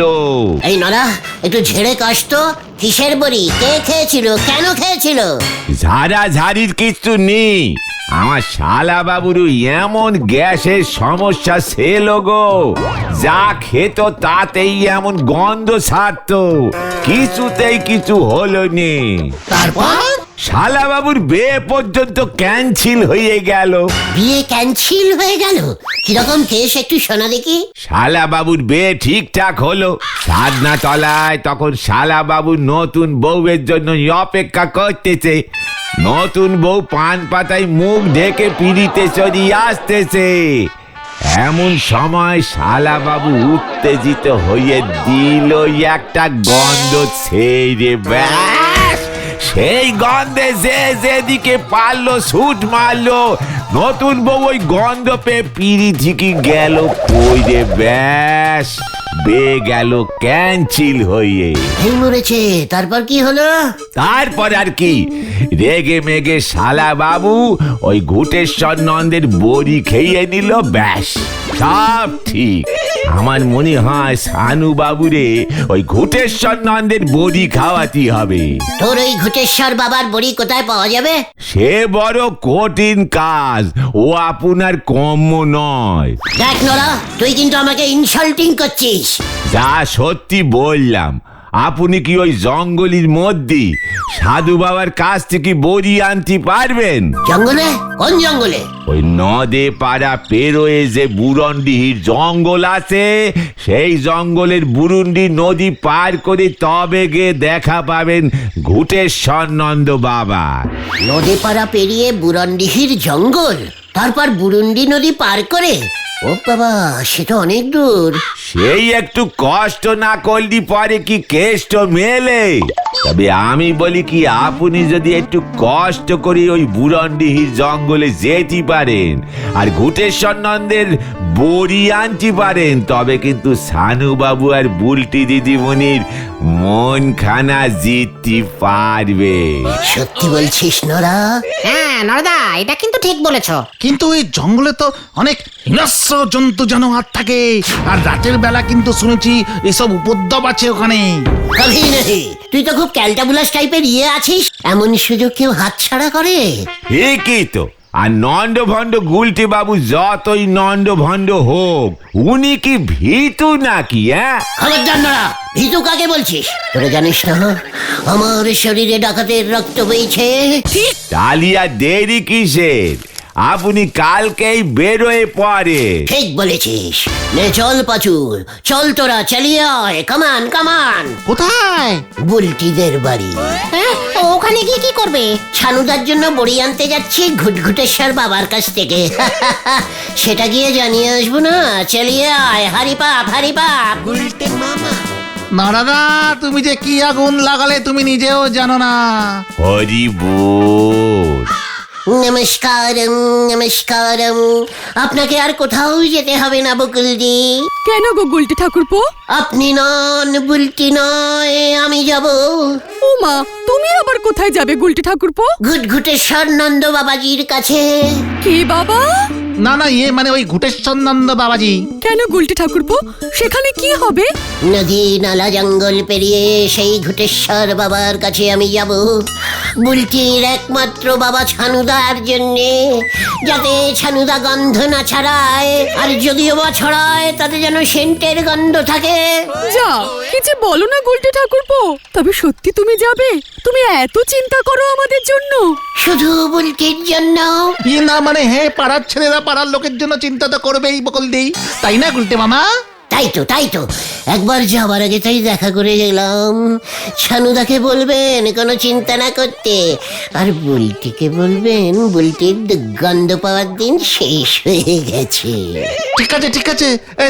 এই নরা, একটু ঝেড়ে কাশতো। কিসের বড়ি? কে খেয়েছিল? কেন খেয়েছিল? ঝাড়া ঝাড়ির কিছু নেই, আমার শালা বাবুরু এমন গ্যাসের সমস্যা ছিল গো, যা খেত তাতেই এমন গন্ধ ছাড়তো, কিছুতেই কিছু হলো নে। তারপর? শালা বাবুর বিয়ে পর্যন্ত ক্যান্সেল হয়ে গেল। বিয়ে ক্যান্সেল হয়ে গেল? কিরকম কেস একটু শোনা দেখি। শালা বাবুর বিয়ে ঠিকঠাক হলো, সাধনা তলায় তখন শালা বাবুর নতুন বউয়ের জন্য অপেক্ষা করতেছে। নতুন বউ পান পাতায় মুখ ঢেকে পিড়িতে চড়িয়ে আসতেছে। এমন সময় শালা বাবু উত্তেজিত হয়ে দিল একটা গন্ধ ছেড়ে, ব্যাস সেই গন্ধে যে যেদিকে পারলো ছুট মারলো। নতুন বউ ওই গন্ধ পেয়ে পিড়ি থেকে গেল কইরে, ব্যাস বে গেল ক্যান্সেল হয়ে। এই মরেছে। তারপর কি হলো? তারপর আর কি, রেগে মেগে শালা বাবু ওই ঘুটেশ্বর নন্দের বড়ি খেয়ে নিল, ব্যাস সব ঠিক। আমার মনে হয় সানু বাবুরে ওই ঘুটেশ্বর নন্দের বড়ি খাওয়াতে হবে। তোর ওই ঘুটেশ্বর বাবার বড়ি কোথায় পাওয়া যাবে? সে বড় কঠিন কাজ, ও আপনার কম্য নয়। দেখ নরা, তুই কিন্তু আমাকে ইনসাল্টিং করছিস। যা সত্যি বললাম। আপনি কি ওই জঙ্গলের মধ্যে সাধু বাবার কাছ থেকে বড়ি আনতে পারবেন? জঙ্গলে? কোন জঙ্গলে? ওই নদে পাড়া পেরোয়ে যে বুরন্ডিহির জঙ্গল আছে, সেই জঙ্গলের বুরুন্ডি নদী পার করে তবে গিয়ে দেখা পাবেন ঘুটেশ্বর নন্দ বাবা। নদী পাড়া পেরিয়ে বুরন্ডিহির জঙ্গল, তারপর বুরুন্ডি নদী পার করে? ও বাবা, সেটা অনেক দূর। সেই একটু কষ্ট না করলি পরে কি কেষ্ট মেলে? তবে আমি বলি কি, আপনি যদি একটু কষ্ট করে ওই বুরন্ডিহির জঙ্গলে যেতে পারেন আর ঘুটেশ্বর নন্দের বড়ি আনতে পারেন, তবে কিন্তু সানু বাবু আর বুলটি দিদিমণির মন খানা জিততে পারবে। সত্যি বলছিস নরা? হ্যাঁ নরদা, এটা কিন্তু ঠিক বলেছো। কিন্তু এই জঙ্গলে তো অনেক হিংস্র জন্তু জানোয়ার থাকে, আর রাতের বেলা কিন্তু শুনেছি এসব উপদ্রব আছে ওখানে। কভি নেই। তুই তো খুব ক্যালটাবুলাস টাইপের ইয়ে আছিস, এমন সুযোগ কেউ হাতছাড়া করে? ঠিকই তো। আর নন্দ ভণ্ড গুলটি বাবু যতই নন্দ ভণ্ড হোক, উনি কি ভীতু নাকি? খবরদার নরা, ভীতু কাকে বলছিস? তোরা জানিস না আমার শরীরে ডাকাতের রক্ত বইছে। ডালিয়া দেরি কিসের? আপনি কালকেই বেরোয় পড়ে। ঠিক বলেছিস। নে চল পাচু, চল তোরা, চালিয়ে আয়, কামান কামান। কোথায়? বুলটিদের বাড়ি। হ্যাঁ, ওখানে গিয়ে কি করবে? ছানুদার জন্য বড়ি আনতে যাচ্ছি ঘুটঘুটেশ্বর বাবার কাছ থেকে। সেটা গিয়ে জানিয়ে আসবো না? চালিয়ে আয়, হারি পাপ হারি পাপ। উল্টে মামা। না দাদা, তুমি যে কি আগুন লাগালে তুমি নিজেও জানো না। হরি বল। নমস্কারম নমস্কারম। আপনাকে আর কোথাও যেতে হবে না বকুলদি। কেন গো গুলটি ঠাকুরপো? আপনি নন, বুলটি নয়, আমি যাব। ও মা, তুমি আবার কোথায় যাবে গুলটি ঠাকুরপো? ঘুটঘুটেশ্বর নন্দ বাবাজির কাছে। কে বাবা? না না, ইয়ে মানে ওই ঘুটেশ্বর নন্দ বাবাজি। কেন গুলটি ঠাকুরপো, সেখানে কি হবে? নদী নালা জঙ্গল পেরিয়ে সেই ঘুটেশ্বর বাবার কাছে আমি যাব বুলটির একমাত্র বাবা ছানুদার জন্যে, যাতে ছানুদা গন্ধ না ছড়ায়, আর যদিও বা ছড়ায় তাতে যেন সেন্টের গন্ধ থাকে। যা, কিছু বলো না গুলটি ঠাকুরপো। তবে সত্যি তুমি যাবে? তুমি এত চিন্তা করো আমাদের জন্য? শুধু বুলটির জন্য? ই না মানে, হে পাড়ার ছেলেরা পাড়ার লোকের জন্য চিন্তা তো করবেই বকল দেই, তাই না গুলটে মামা? তাই তো একবার যাওয়ার আগে তাই দেখা করে গেলাম। ছানুদাকে বলবেন কোনো চিন্তা না করতে, আর বুলটিকে বলবেন বুলটির গন্ধ পাওয়ার দিন শেষ হয়ে গেছে। ঠিক আছে ঠিক আছে,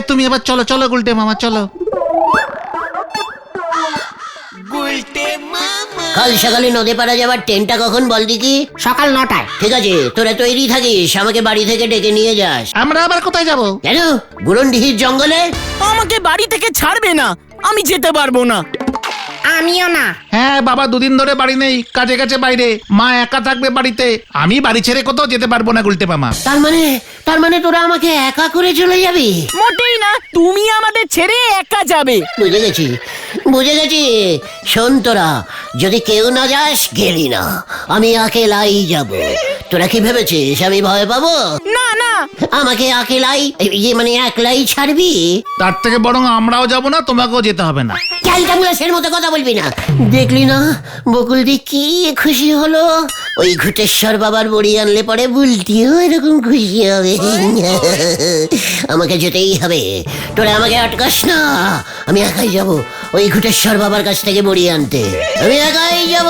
তুমি এবার চলো চলো গুলটে মামা, চলো। কাল সকালে নদী পাড়া যাবার ট্রেনটা কখন বল দিকি? সকাল 9টায়। ঠিক আছে, তোরা তৈরি থাকিস, আমাকে বাড়ি থেকে ডেকে নিয়ে যাস। আমরা আবার কোথায় যাব? কেন? বুরনডিহির জঙ্গলে? আমাকে বাড়ি থেকে ছাড়বে না, আমি যেতে পারবো না। আমিও না। হ্যাঁ, বাবা দুদিন ধরে বাড়ি নেই, কাজে কাছে বাইরে, মা একা থাকবে বাড়িতে। আমি বাড়ি ছেড়ে কোথাও যেতে পারবো না গুলটে মামা। তার মানে তোরা আমাকে একা করে চলে যাবি? মোটেই না, তুমি আমাদের ছেড়ে একা যাবে। বুঝে গেছি। শোন তোরা, যদি কেউ না যাস গেলি না, আমি একেলাই যাব। তোরা কি ভেবেছিস আমি ভয় পাবো? না না, আমাকে একলাই ছাড়বি? তার থেকে বরং আমরাও যাব না, তোমাকেও যেতে হবে না। ক্যালটাবুলাসের মতো কথা বলবি না। দেখলি না বকুলদি কি খুশি হলো? ওই ঘুটেশ্বর বাবার বড়ি আনলে পরে বুলটিও এরকম খুশি হবে। আমাকে যেতেই হবে, তোরা আমাকে আটকাস না। আমি একাই যাব ওই ঘুটেশ্বর বাবার কাছ থেকে বড়ি আনতে। আমি একাই যাব,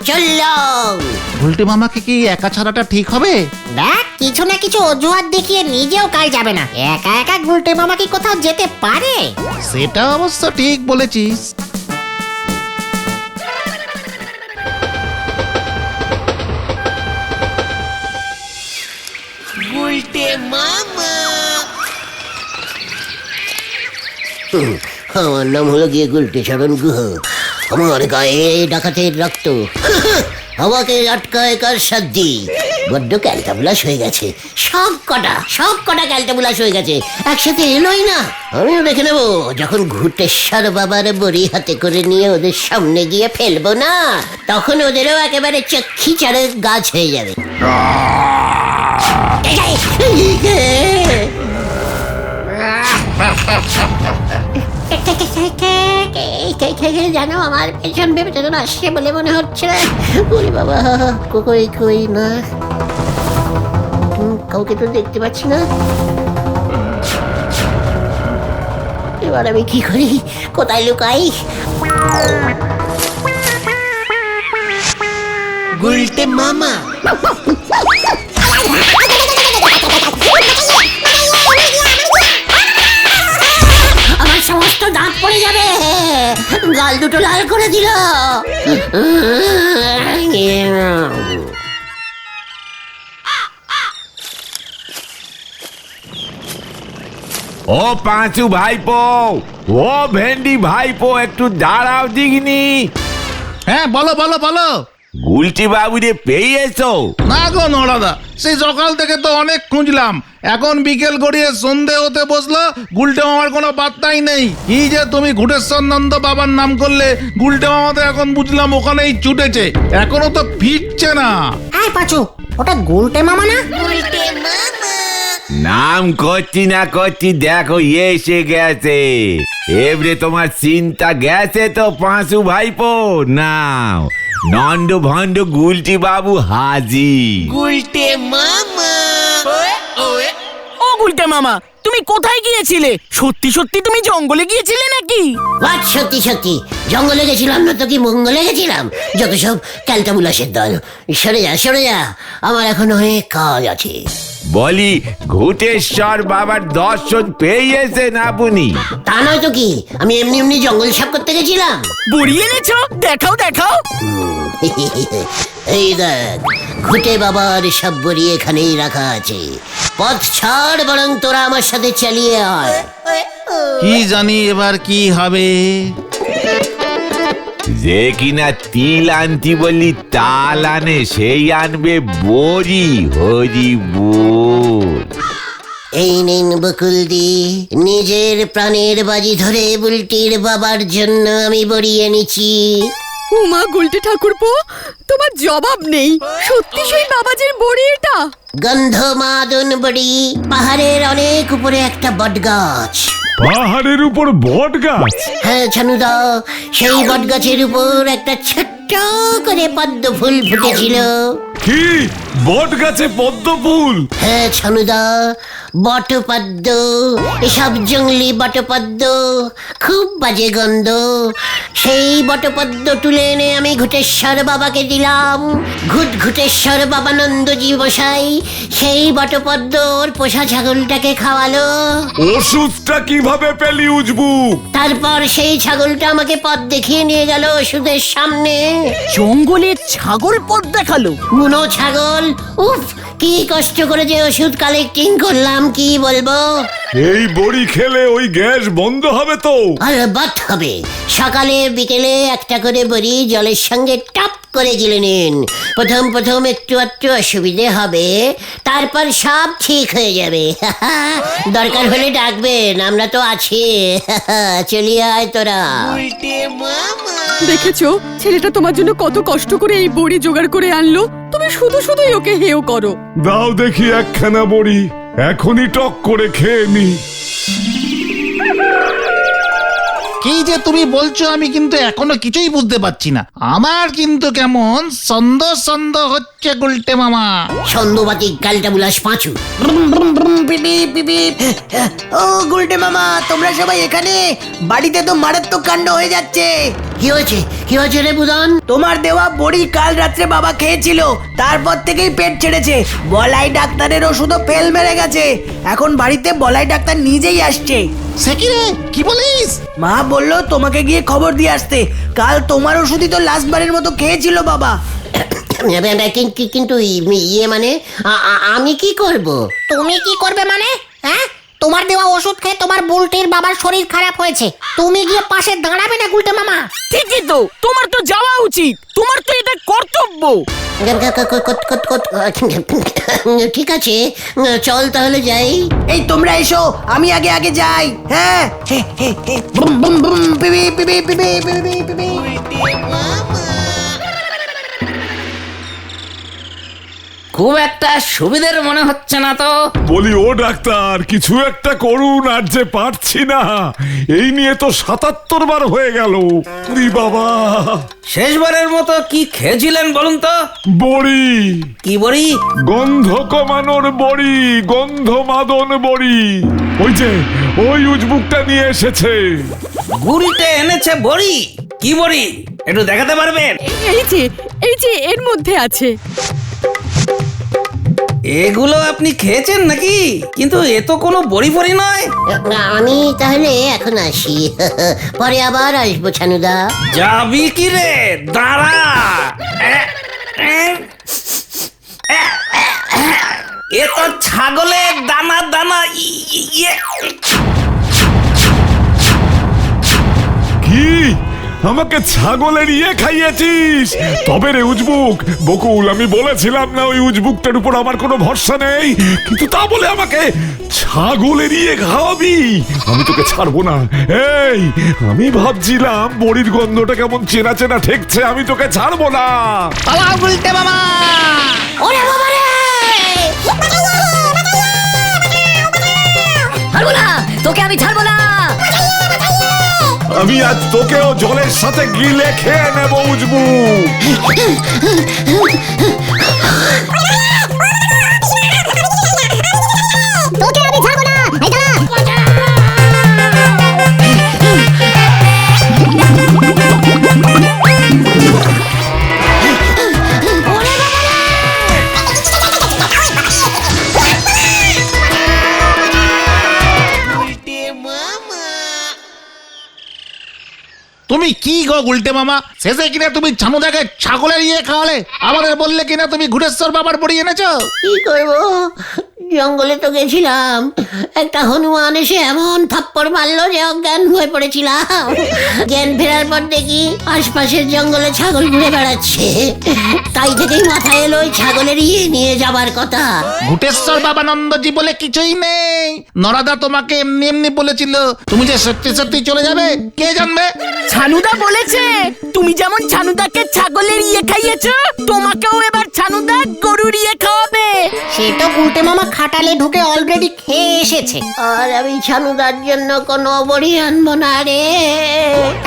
চললাম। গুলটে মামাকে কি একা ছাড়াটা ঠিক হবে? দেখ, কিছু না কিছু অজুহাত দেখিয়ে নিজেও কাল যাবে না। একা একা গুলটে মামা কি কোথাও যেতে পারে? সেটা অবশ্য ঠিক বলেছিস। আমার নাম হলো গিয়ে গুলটে চরণ গুহ। আমার গায়ে ডাকাতের রক্ত। আমাকে আটকায় কার সাধ্যি? বড্ড ক্যালটাবুলাস হয়ে গেছে। সব কটা ক্যালটাবুলাস হয়ে গেছে, একসাথে এলোই না। আমিও দেখে নেবো, যখন ঘুটেশ্বর বাবার বড়ি হাতে করে নিয়ে ওদের সামনে গিয়ে ফেলবো না, তখন ওদেরও একেবারে চক্ষি চারে গাছ হয়ে যাবে। জানো, আমার পেছন পেছন আসছে বলে মনে হচ্ছে। ওরে বাবা, কই না, কাউকে তো দেখতে পাচ্ছি না। এবার আমি কি করি? কোথায় লুকাই? গুলটে মামা। আমার সমস্ত দাঁত পড়ে যাবে, গাল দুটো লাল করে দিল। ও পাঁচু ভাইপো, ও ভেন্ডি ভাইপো, একটু দাঁড়াও দিগনি। হ্যাঁ, বলো বলো বলো। গুলটি বাবুরে পেয়েছো? না গো নড়াদা, সেই সকাল থেকে তো অনেক খুঁজলাম। এখন বিকেল গড়িয়ে সন্ধে হতে বসলো, গুলটে মামার কোনো বার্তাই নেই। কি যে তুমি ঘুটেশ্বর নন্দ বাবার নাম করলে, গুলটে মামা তো এখন বুঝলাম ওখানেই ছুটেছে, এখনো তো ফিরছে না। আয় পাচু, ওটা গুলটে মামা না? নাম করছি না করছি, দেখো এসে গেছে। এবারে তোমার চিন্তা গেছে তো পাঁচু ভাইপো। নাও, নন্দ ভন্ড গুলটি বাবু হাজি। গুলটে মামা। গুলটে মামা, তুমি কোথায় গিয়েছিলে? সত্যি সত্যি তুমি জঙ্গলে গিয়েছিলে নাকি? বাট সত্যি সত্যি জঙ্গলে গেছিলাম না তো কি মঙ্গলে গেছিলাম? যত সব ক্যালটাবুলাসের দল। সরে যা সরে যা, আমার এখন অনেক কাজ আছে। বলি ঘুটেশ্বর বাবার দর্শন পেয়েছেন আপনি? তা নয় তো কি, আমি এমনি এমনি জঙ্গল সাফ করতে গেছিলাম। বড়ি এনেছো? দেখাও দেখাও। এই দেখ, ঘুটে বাবার সব বড়ি এখানেই রাখা আছে। পথ ছাড়, বরং তোরা আমার সাথে চালিয়ে আয়। কি জানি এবার কি হবে। যে কিনা তিল আনতি বললি তাল আনে, সেই আনবে বড়ি। হরি বল। এই নিন বকুলদি, নিজের প্রাণের বাজি ধরে বুলটির বাবার জন্য আমি বড়ি এনেছি। উমা গুলটে ঠাকুরপো, তোমার জবাব নেই। সত্যি সেই বাবাজির বড়ি এটা? গন্ধমাদন বড়ি। পাহাড়ের অনেক উপরে একটা বট গাছ। পাহাড়ের উপর বট গাছ? হ্যাঁ ছানুদা, সেই বট গাছের উপর একটা ছোট্ট করে পদ্ম ফুল ফুটেছিল। কি বট গাছে পদ্ম ফুল? হ্যাঁ ছানুদা, বটপদ্ম। এসব জঙ্গলি বটপদ্ম, খুব বাজে গন্ধ। সেই বটপদ্ম তুলে এনে আমি ঘুটেশ্বর বাবাকে দিলাম। ঘুটেশ্বর বাবানন্দজি মশাই সেই বটপদ্ম ওর পোষা ছাগলটাকে খাওয়ালো। ওষুধটা কিভাবে পেলি উজবু? তারপর সেই ছাগলটা আমাকে পথ দেখিয়ে নিয়ে গেল ওষুধের সামনে। জঙ্গলে ছাগল পথ দেখালো? বুনো ছাগল। উফ, কি কষ্ট করে যে ওষুধ কালেক্টিং করলাম, কি বলবো। এই বড়ি খেলে ওই গ্যাস বন্ধ হবে তো? আলবাত হবে। সকালে বিকেলে একটা করে বড়ি জলের সঙ্গে টপ করে গিলে নিন। প্রথম প্রথম একটু একটু অসুবিধে হবে, তারপর সব ঠিক হয়ে যাবে। দরকার হলে ডাকবেন, আমরা তো আছি। চলিয়ে আয় তোরা। দেখেছো ছেলেটা তোমার জন্য কত কষ্ট করে এই বড়ি জোগাড় করে আনলো, তুমি শুধু শুধুই ওকে হেও করো। দাও দেখি একখানা বড়ি, এখনই টক করে খেয়ে নি। কি যে তুমি বলছো আমি কিন্তু এখনো কিছুই বুঝতে পারছি না। আমার কিন্তু কেমন সন্দেহ সন্দেহ হচ্ছে গুলটে মামা। সন্ধ্যবাতি ক্যালটাবুলাস পাঁচু। ও গুলটে মামা, তোমরা সবাই এখানে? বাড়িতে তো মারাত্মক কাণ্ড হয়ে যাচ্ছে। কি হয়েছে কি হয়েছে রে বুদন? তোমার দেওয়া বড়ি কাল রাত্রে বাবা খেয়েছিল, তারপর থেকেই পেট ছেড়েছে। বলাই ডাক্তারের ওষুধও ফেল মেরে গেছে। এখন বাড়িতে বলাই ডাক্তার নিজেই আসছে। সে কি রে, কি বলিস? মা বললো তোমাকে গিয়ে খবর দিয়ে আসতে। কাল তোমার ওষুধই তো লাস্ট বারের মতো খেয়েছিল বাবা। কিন্তু ইয়ে মানে আমি কি করব? তুমি কি করবে মানে? হ্যাঁ, তোমার দেওয়া ওষুধ খেয়ে তোমার বুলটির বাবার শরীর খারাপ হয়েছে, তুমি গিয়ে পাশে দাঁড়াবে না গুলটে মামা? ঠিকই তো, তোমার তো যাওয়া উচিত, তোমার তো এটা কর্তব্য। ঠিক আছে, চল তাহলে যাই। এই তোমরা এসো, আমি আগে আগে যাই। হ্যাঁ, বুম বুম বুম, পিপি পিপি পিপি পিপি পিপি। খুব একটা সুবিধের মনে হচ্ছে না তো। বলি ও ডাক্তার, কিছু একটা করুন, আর যে পারছি না। এই নিয়ে তো ৭৭ বার হয়ে গেল। বাবা, শেষবারের মতো কি খেয়েছিলেন বলুন তো? বড়ি। কি বড়ি? গন্ধ কমানোর বড়ি, গন্ধমাদন বড়ি। ওই যে ওই উজবুকটা নিয়ে এসেছে। গুলটে এনেছে বড়ি? কি বড়ি একটু দেখাতে পারবেন? এই যে এর মধ্যে আছে। এগুলো আপনি খেয়েছেন নাকি? কিন্তু এ তো কোনো বড়ি ফড়ি নয়। আমি তাহলে এখন আসি, পরে আবার আসবো ছানুদা। যাবি কি রে, দাঁড়া। এ তো ছাগলের দানা দানা। কি আমাকে ছাগলের ইয়ে খাইয়েছিস? তবে রে উজবুক, বকুল, আমি বলেছিলাম না ওই উজবুকটার উপর আমার কোনো ভরসা নেই, কিন্তু তা বলে আমাকে ছাগলের ইয়ে খাওয়াবি? আমি তোকে ছাড়বো না। এই, আমি ভাবছিলাম বড়ির গন্ধটা কেমন চেনা চেনা ঠেকছে, আমি তোকে ছাড়বো না। পালাও গুলটে মামা। ওরে বাবা রে! ছাড়বো না, তোকে আমি ছাড়বো না। আমি আজ তোকেও জলের সাথে গিলে খেয়ে নেবো উজবুক। তোকে আমি ছাড়বো না। তুমি কি গো গুলটে মামা, শেষে কিনা তুমি ছানুদাকে ছাগলের ইয়ে খাওয়ালে, আমাদের বললে কিনা তুমি ঘুরেশ্বর বাবার বড়ি এনেছো। কি করবো, জঙ্গলে তো গেছিলাম, একটা হনুমান এসে এমন থাপ্পড় মারলো যে অজ্ঞান হয়ে পড়েছিলাম। জ্ঞান ফেরার পর দেখি আশপাশের জঙ্গলে ছাগল ঘুরে বেড়াচ্ছে, তাই থেকেই মাথায় এলো ওই ছাগলের ইয়ে নিয়ে যাবার কথা। ঘুটেশ্বর বাবানন্দজি বলে কিছুই নেই, নরাদা তোমাকে এমনি এমনি বলেছিল, তুমি যে সত্যি সত্যি চলে যাবে কে জানবে। ছানুদা বলেছে তুমি যেমন ছানুদাকে ছাগলের ইয়ে খাইয়েছো, তোমাকেও এবার ছানুদা গরুর ইয়ে খাওয়াবে। সে তো গুলটে মামা খাটালে ঢুকে অলরেডি খেয়ে এসেছে। আর আমি ছানুদার জন্য কোনো বড়ি আনবো না রে।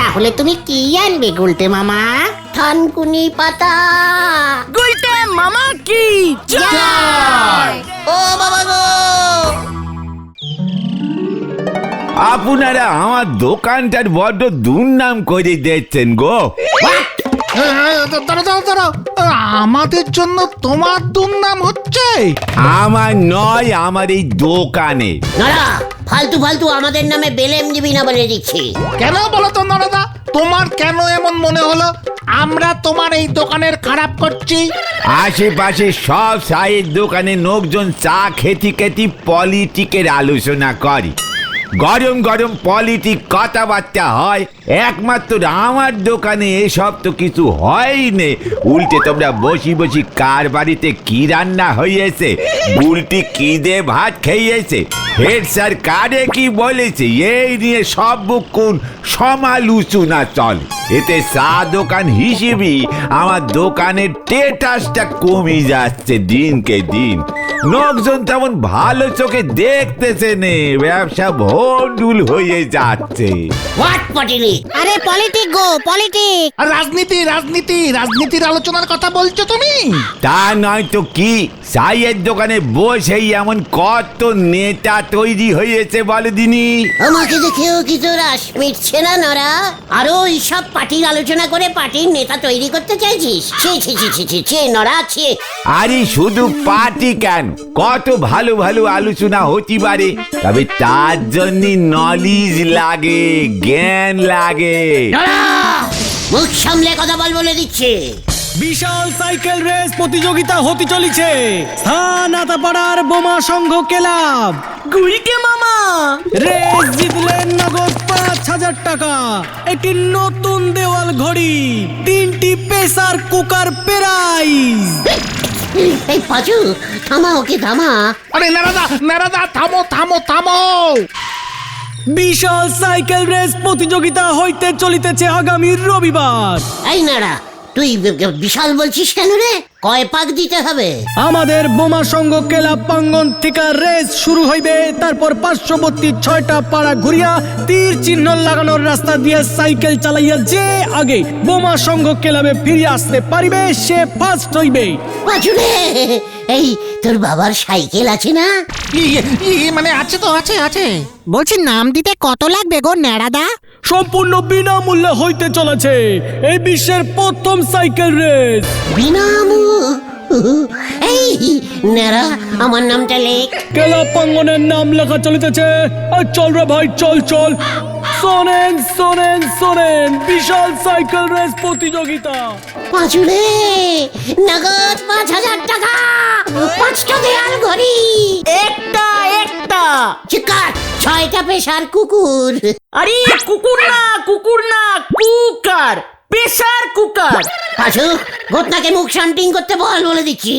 তাহলে তুমি কি আনবে গুলটে মামা? থানকুনি পাতা। গুলটে মামা কি জয়। ও বাবা গো, আপনারা আমার দোকানটার বড্ড দুর্নাম করে দিচ্ছেন গো। দাঁড়াও, আমাদের জন্য তোমার দুর্নাম হচ্ছে? আমার নয়, আমার এই দোকানে। নড়া, ফালতু ফালতু আমাদের নামে বেলেম দিবি না বলে দিচ্ছি। কেন বলো তো নরাদা, তোমার কেন এমন মনে হলো আমরা তোমার এই দোকানের খারাপ করছি? আশেপাশে সব চায়ের দোকানে লোকজন চা খেতে খেতে পলিটিকের আলোচনা করে, গরম গরম পলিটিক কথাবার্তা হয়। একমাত্র আমার দোকানে এসব তো কিছু হয়নি। উল্টে তোমরা বসি বসি কার বাড়িতে কি রান্না হয়েছে, উল্টি কি দিয়ে ভাত খেয়েছে, হেড স্যার কারে কি বলেছে, এই নিয়ে সব কোন সমালোচনা চলে। এতে চা দোকান হিসেবে আমার দোকানের স্ট্যাটাসটা কমে যাচ্ছে দিনকে দিন। লোকজন তেমন ভালো চোখে দেখতেছে নে, ব্যবসা ভন্ডুল হয়ে যাচ্ছে। হোয়াট পটিলি? আরে পলিটিক গো, পলিটিক। আর রাজনীতির আলোচনার কথা বলছো তুমি? তা নয় তো কি, চায়ের দোকানে বসেই এমন কত নেতা তৈরি হয়েছে বলে দিনি। আমাকে দেখেও কি তোর আশ মিটছে না নরা? আরো এইসব পার্টির আলোচনা করে পার্টির নেতা তৈরি করতে চাইছিস? ছি ছি ছি ছি ছি ছি নরা, ছি। আরে শুধু পার্টি কেন, কত ভালো ভালো আলোচনা হতে পারে, তবে তার জন্য নলেজ লাগে, জ্ঞান লাগে। নরা, মুখ সামলে কথা বল বলে দিচ্ছে। বিশাল সাইকেল রেস প্রতিযোগিতা হতে চলেছে স্থান আতাপাড়ার বোমা সংঘ ক্লাব। গুলটে মামা রেস জিতলেন নগদ ৫,০০০ টাকা, একটি নতুন দেওয়াল ঘড়ি, ৩টি প্রেসার কুকার প্রাইজ। এই পাঁচু, থামা ওকে থামা। আরে নারাদা থামো। বিশাল সাইকেল রেস প্রতিযোগিতা হইতে চলিতেছে আগামী রবিবার। এই নারা, তুই বিশাল বলছিস কেন রে? কয় পাক দিতে হবে? আমাদের বোমা সংঘ ক্লাব প্রাঙ্গণ থেকে রেস শুরু হইবে, তারপর পার্শ্ববর্তী ৬টা পাড়া ঘুরিয়া তীর চিহ্ন লাগানোর রাস্তা দিয়ে সাইকেল চালাইয়া যে আগে বোমা সংঘ ক্লাবে ফিরে আসতে পারিবে সে ফার্স্ট হইবে। পাঁচুরে, এই তোর বাবার সাইকেল আছে না? মানে আছে তো, আছে। বলছি নাম দিতে কত লাগবে গো নেড়াদা? সম্পূর্ণ বিনামূল্যে হইতে চলেছে এই বিশ্বের প্রথম সাইকেল রেস। এই নারা, আমার নামটা লেখ। ক্লাব প্রাঙ্গণের নাম লেখা চলিতেছে। আর চল রে ভাই, চল। শোনেন বিশাল সাইকেল রেস প্রতিযোগিতা। পাঁচুরে, নগদ ৫,০০০ টাকা, ৫টা দেয়াল ঘড়ি, একটা চিকার, ৬টা পেশার কুকুর। আরে কুকুর না কুকার, প্রেসার কুকার। পাঁচু, ঘটনাকে মুখ শান্তিং করতে বলে দিচ্ছি।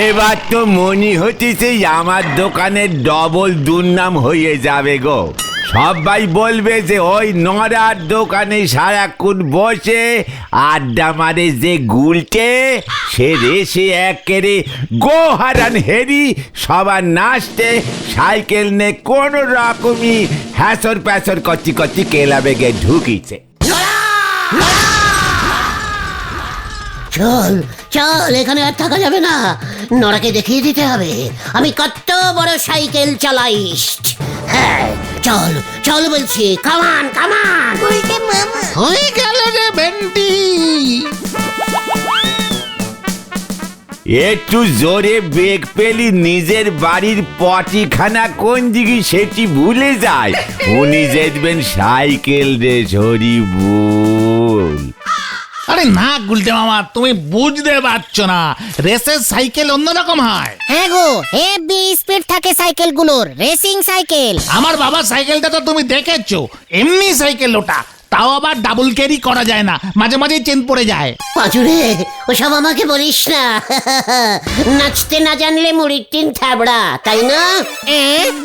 এবার তো মনে হচ্ছে আমার দোকানের ডবল দুর্নাম হয়ে যাবে গো। সবাই বলবে যে ওই নরার দোকানে সারাক্ষণ বসে আড্ডা মারে যে গুলটে, সে রেসে একেরে গোহারান হেরি সবার নাচতে সাইকেল নে কোন রকমই হ্যাসর প্যাসর করছি ক্লাবে গিয়ে ঢুকিছে। চল, এখানে আর থাকা যাবে না। নরাকে দেখিয়ে দিতে হবে আমি কত বড় সাইকেল চালাইস। হ্যাঁ, চল বলছি, কামান। হয়ে গেল রে ভেন্ডি। একটু জোরে বেগ পেলি নিজের বাড়ির পটিখানা কোন দিকে সেটি ভুলে যায়। উনি দেখবেন সাইকেল রেস, হরি বল। আরে না গুলটে মামা, তুমি বুঝতে পারছো না, রেসের সাইকেল অন্যরকম হয়। হ্যাঁ গো, হেভি স্পিড থাকে সাইকেলগুলোর, রেসিং সাইকেল। আমার বাবার সাইকেলটা তো তুমি দেখেছো, এমনি সাইকেল ওটা, তাও আবার ডাবল ক্যারি করা যায় না, মাঝে মাঝে চেন পড়ে যায়। পাঁচুরে ওসব আমাকে বলিস না। নাচতে না জানলে মুড়ির টিন থাবড়া, তাই না?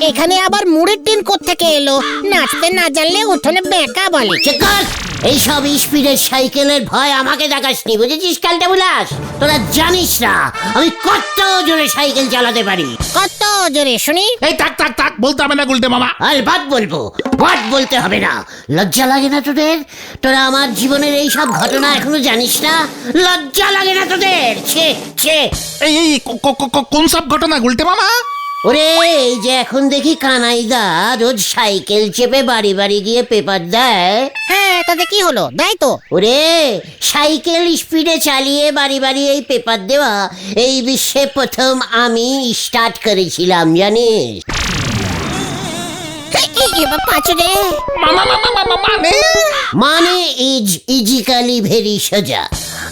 এখানে আবার মুড়ির টিন কোত্থেকে এলো? নাচতে না জানলে উঠোনে বেঁকা বলে। চেকার, এইসব স্পিডের সাইকেলের ভয় আমাকে দেখাসনি, বুঝেছিস কালটা বুলাস? তোরা জানিস না আমি কত জোরে সাইকেল চালাতে পারি। কত জোরে শুনি? এই থাক থাক থাক, বলতে হবে না গুলটে মামা। আর বাদ বলবো, বাদ বলতে হবে না। লজ্জা লাগে না তোদের? তোরা আমার জীবনের এই সব ঘটনা এখনো জানিস না? লজ্জা লাগে না তোদের? ছে ছে। এই এই কোন সব ঘটনা গুলটে মামা? ওরে এই যে এখন দেখি কানাইদা রোজ সাইকেল চেপে বাড়ি বাড়ি গিয়ে পেপার দেয়। হ্যাঁ, তাতে কি হলো? দেয় তো। ওরে সাইকেল স্পিডে চালিয়ে বাড়ি বাড়ি এই পেপার দেওয়া এই বিশ্বে প্রথম আমি স্টার্ট করেছিলাম, জানিস? পাঁচুরে মামা মামা মামা মানে মানে ইজিক্যালি ভেরি সোজা।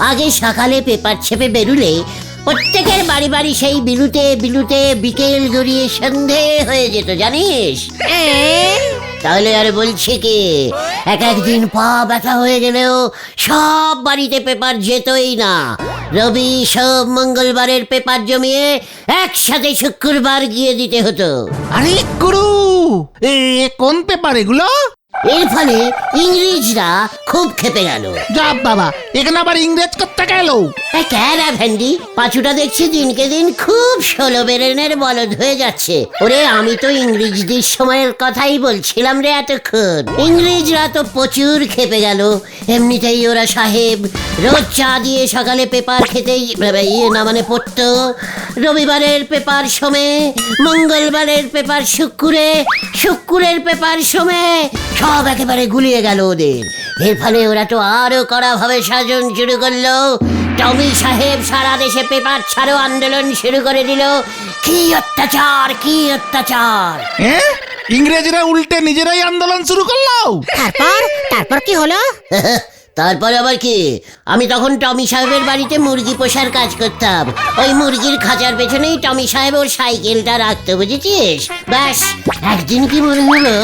আগে সকালে পেপার ছেপে বেরুলে প্রত্যেকের বাড়ি বাড়ি সেই বিলুতে বিলুতে বিকেল গড়িয়ে সন্ধে হয়ে যেত, জানিস? তাহলে আর বলছি কি, একদিন পা ব্যথা হয়ে গেলেও সব বাড়িতে পেপার যেতই না। রবি সব মঙ্গলবারের পেপার জমিয়ে একসাথে শুক্রবার গিয়ে দিতে হতো। আরে গুরু, কোন পেপার এগুলো? এর ফলে ইংরেজরা খুব খেপে গেল। যা বাবা, এখানে আবার ইংরেজ করতে গেল? ক্যারা ভ্যান্ডি, পাঁচুটা দেখছি দিনকে দিন খুব 16 বেরেনের বলদ হয়ে যাচ্ছে। ওরে আমি তো ইংরেজদের সময়ের কথাই বলছিলাম রে এতক্ষণ। ইংরেজরা তো প্রচুর খেপে গেল। এমনিতেই ওরা সাহেব রোজ চা দিয়ে সকালে পেপার খেতেই মানে পড়তো। রবিবারের পেপার সমে, মঙ্গলবারের পেপার শুক্রে, শুক্রের পেপার সমে, সব একেবারে গুলিয়ে গেল ওদের। এর ফলে ওরা তো আরো কড়া ভাবে শাসন শুরু করলো। টমি সাহেব সারা দেশে পেপার ছাড়ো আন্দোলন শুরু করে দিল। কি অত্যাচার, কি অত্যাচার! ইংরেজরা উল্টে নিজেরাই আন্দোলন শুরু করলো। তারপর কি হলো? তারপর আবার কি, আমি তখন টমি সাহেবের বাড়িতে মুরগি পোষার কাজ করতাম। ওই মুরগির খাঁচার পেছনেই টমি সাহেব ওর সাইকেলটা রাখতো, বুঝেছিস? ব্যাস একদিন কি মনে হলো,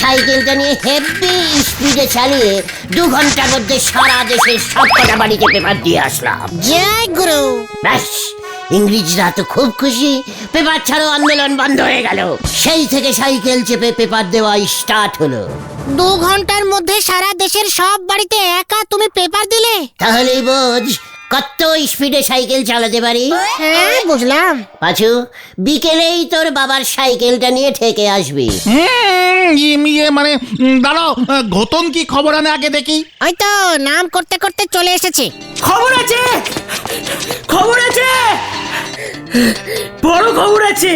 সাইকেলটা নিয়ে হেভি স্পিডে চালিয়ে 2 ঘন্টার মধ্যে সারা দেশের সব কটা বাড়িতে পেপার দিয়ে আসলাম। জয় গুরু। ব্যাস ইংরেজরা তো খুব খুশি, পেপার ছাড়ো আন্দোলন বন্ধ হয়ে গেল। সেই থেকে সাইকেল চেপে পেপার দেওয়া স্টার্ট হলো। 2 ঘন্টার মধ্যে সারা দেশের সব বাড়িতে একা তুমি পেপার দিলে? তাহলেই বোঝ কত স্পিডে সাইকেল চালাতে পারি। হ্যাঁ, বুঝলাম। পাঁচু, বিকেলেই তোর বাবার সাইকেলটা নিয়ে ঠেকে আসবি। মানে দাঁড়াও, ঘটন কি খবর আনে আগে দেখি। ওই তো নাম করতে করতে চলে এসেছে। খবর আছে, খবর আছে, বড় খবর আছে।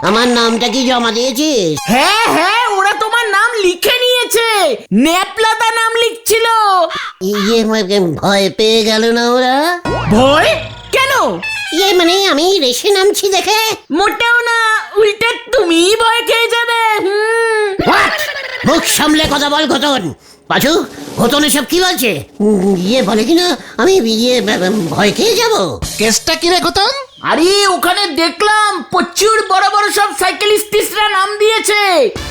আমার নামটা কি জমা দিয়েছিস? হ্যাঁ হ্যাঁ, ওরা তোমার নাম লিখে নিয়েছে। নেপলাদা নাম লিখছিল। ভয় পেয়ে গেল না ওরা? ভয় কেন? মানে আমি রেসে নামছি দেখে? মোটেও না, উল্টে তুমি ভয় খেয়ে যাবে। মুখ সামলে কথা বল ঘটন। পাঁচু, ঘটন এসব কি বলছে? বলে কিনা আমি ভয় খেয়ে যাব। কেসটা কি রে ঘটন? আরে ওখানে দেখলাম প্রচুর বড় বড় সব সাইকেলিস্টরা নাম দিয়েছে।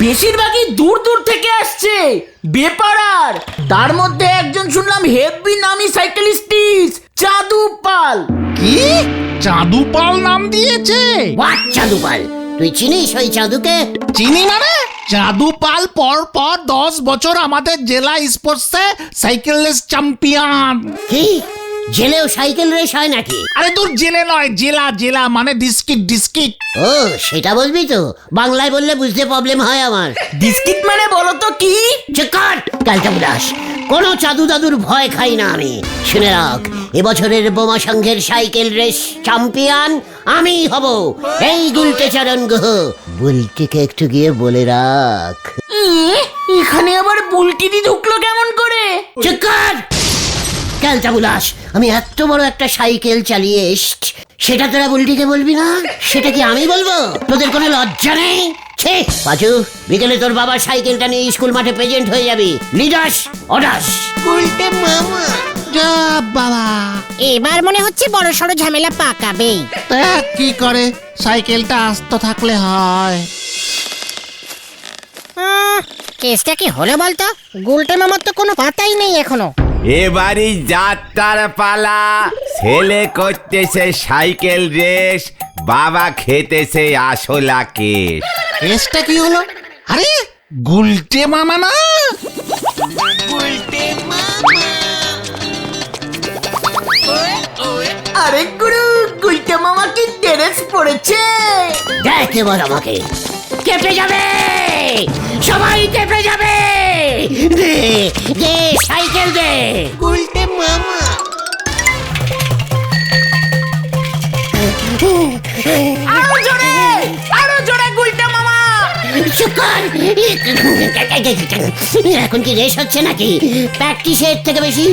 বেশিরভাগই দূর দূর থেকে আসছে, বেপারার। তার মধ্যে একজন শুনলাম হেভি নামি সাইকেলিস্ট, চাঁদু পাল। কি চাঁদু পাল নাম দিয়েছে? হোয়াট চাঁদু পাল? তুই চিনিস ওই চাঁদুকে? চিনি মানে? চাঁদু পাল পর 10 বছর আমাদের জেলা স্পোর্টসে সাইকেল রেস চ্যাম্পিয়ন। কি জেলেও সাইকেল রেস হয় নাকি? আরে তোর জেলে নয়, জেলা, জেলা মানে ডিস্ট্রিক্ট। ও সেটা বলবি তো, বাংলায় বললে বুঝতে প্রবলেম হয় আমার। ডিস্ট্রিক্ট মানে বলো তো কি? চকাট কালটা দাস, কোনো চাঁদু দাদুর ভয় খাই না আমি। শুনে রাখ, এবছরের বোমা সংঘের সাইকেল রেস চ্যাম্পিয়ন আমি হব, এই গুলটে চরণ গুহ। বুলটিকে একটু গিয়ে বলে রাখ। এখানে আবার বুলটিদি ঢুকলো কেমন করে? চকাট ক্যালটা বুলাস, আমি এত বড় একটা সাইকেল চালিয়ে এসছি, সেটা তোরা বুলটিকে বলবি না? সেটা কি আমি বলবো? তোদের কোনো লজ্জা নেই? ছে পাঁচু, বিকেলে তোর বাবার সাইকেলটা নিয়ে স্কুল মাঠে প্রেজেন্ট হয়ে যাবি। লিডাস অডাস। উল্টে মামা যা বাবা, এবার মনে হচ্ছে বড় সড় ঝামেলা পাকাবেই। তা কি করে, সাইকেলটা আস্ত থাকলে হয়। কেসটা কি হলো বলতো? গুলটে মামার তো কোনো পাতাই নেই এখনো। এবারই যাত্রার পালা। ছেলে করতেছে সাইকেল রেস, বাবা খেতেছে আসলা কেস। কেসটা কি হলো? আরে গুলটে মামা না? আরে গুরু, গুলটে মামা কি ড্রেস পড়েছে? দেখ এবার আমাকে, কেঁপে যাবে, সবাই কেঁপে যাবে। দে দে সাইকেল দে। গুলটে মামা আরো জোরে, আরো জোরে গুলটে মামা। শুকর, এখন কি রেস হচ্ছে নাকি? প্র্যাকটিসের থেকে বেশি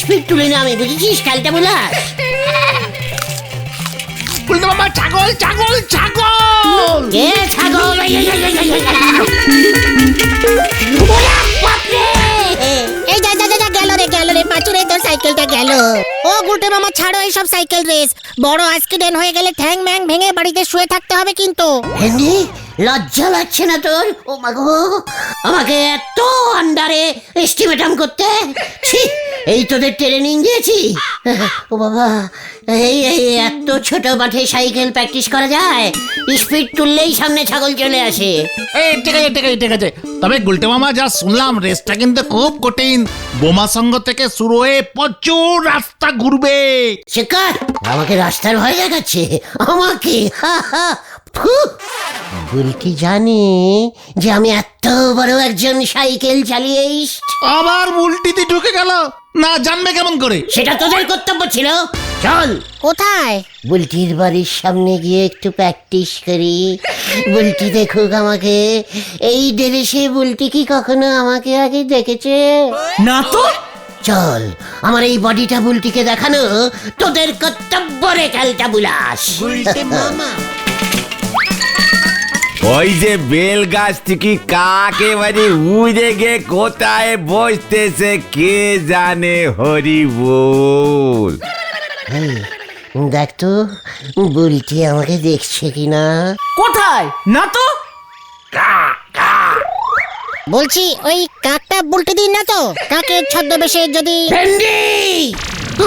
স্পিড তুলে না আমি, বুঝেছিস খেলতে বুলাস? গুলটে মামা ছাগল ছাগল ছাগল। কে ছাগল? এই যা যা যা গেল রে পাঁচুরে, তোর সাইকেলটা গেল। ও গুলটে মামা ছাড়ো এইসব সাইকেল রেস, বড় অ্যাক্সিডেন্ট হয়ে গেলে ঠ্যাং ম্যাং ভেঙে বাড়িতে শুয়ে থাকতে হবে কিন্তু। হেন্ডি, লজ্জা লাগছে না তোর? ও মাগো, আমাকে এত আন্ডারে এস্টিমেটাম করতে? ছি, এই তোদের ট্রেনিং দিয়েছি? ও বাবা, এই এই এত ছোট মাঠে সাইকেল প্র্যাকটিস করা যায়? স্পিড তুললেই সামনে ছাগল চলে আসে। এই ঠিক আছে ঠিক আছে ঠিক আছে, তবে গুলটে মামা যা শুনলাম রেসটা কিন্তু খুব কঠিন। বোমা সঙ্গ থেকে শুরু হয়ে প্রচুর রাস্তা ঘুরবে। শিকার আমাকে রাস্তার ভয় দেখাচ্ছে আমাকে। হা হা, ফু। বুলটি জানে যে আমি এত বড় একজন সাইকেল চালিয়ে এসছি? আবার উল্টিতে ঢুকে গেল, না জানবে কেমন করে? সেটা তোদের কর্তব্য ছিল। চল কোথায়? বুলটির বাড়ির সামনে গিয়ে একটু প্র্যাকটিস করি, বুলটি দেখুক আমাকে। এই ড্রেসে বুলটি কি কখনো আমাকে আগে দেখেছে? না তো। চল, আমার এই বডিটা বুলটিকে দেখানো তোদের কর্তব্য রে খেলটা বুলাস। ওই যে বেল গাছ থেকে কাক এবারে উড়ে গিয়ে কোথায় বসতেছে কে জানে, হরি বল। এই, দেখ তো বুলটি আমাকে দেখছে কিনা। কোথায়? না তো। বলছি ওই কাকটা বুলটে দিন না তো? কাকের ছদ্মবেশে যদি। ভেন্ডি,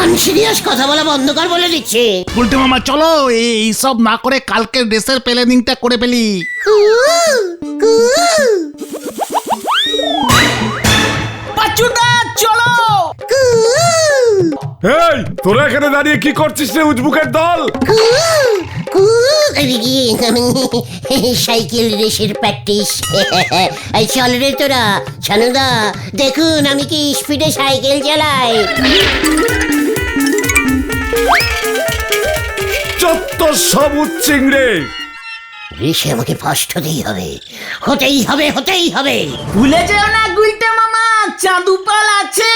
আনসিরিয়াস কথা বলা বন্ধ কর বলে দিচ্ছে। গুলটে মামা চলো এইসব না করে কালকের রেসের প্ল্যানিংটা করে ফেলি। পাচুদা চলো। এই তোরা এখানে দাঁড়িয়ে কি করছিস রে উজবুকের দল? সাইকেল রেসের প্র্যাকটিস। এই চল রে তোরা, ছানুদা দেখুন আমি কি স্পিডে সাইকেল চালাই। চত্ব সবুজ চিংড়ে। রেসে আমাকে ফার্স্ট হতেই হবে, হতেই হবে, হতেই হবে। ভুলে যেও না গুলটে মামা, চাঁদুপাল আছে,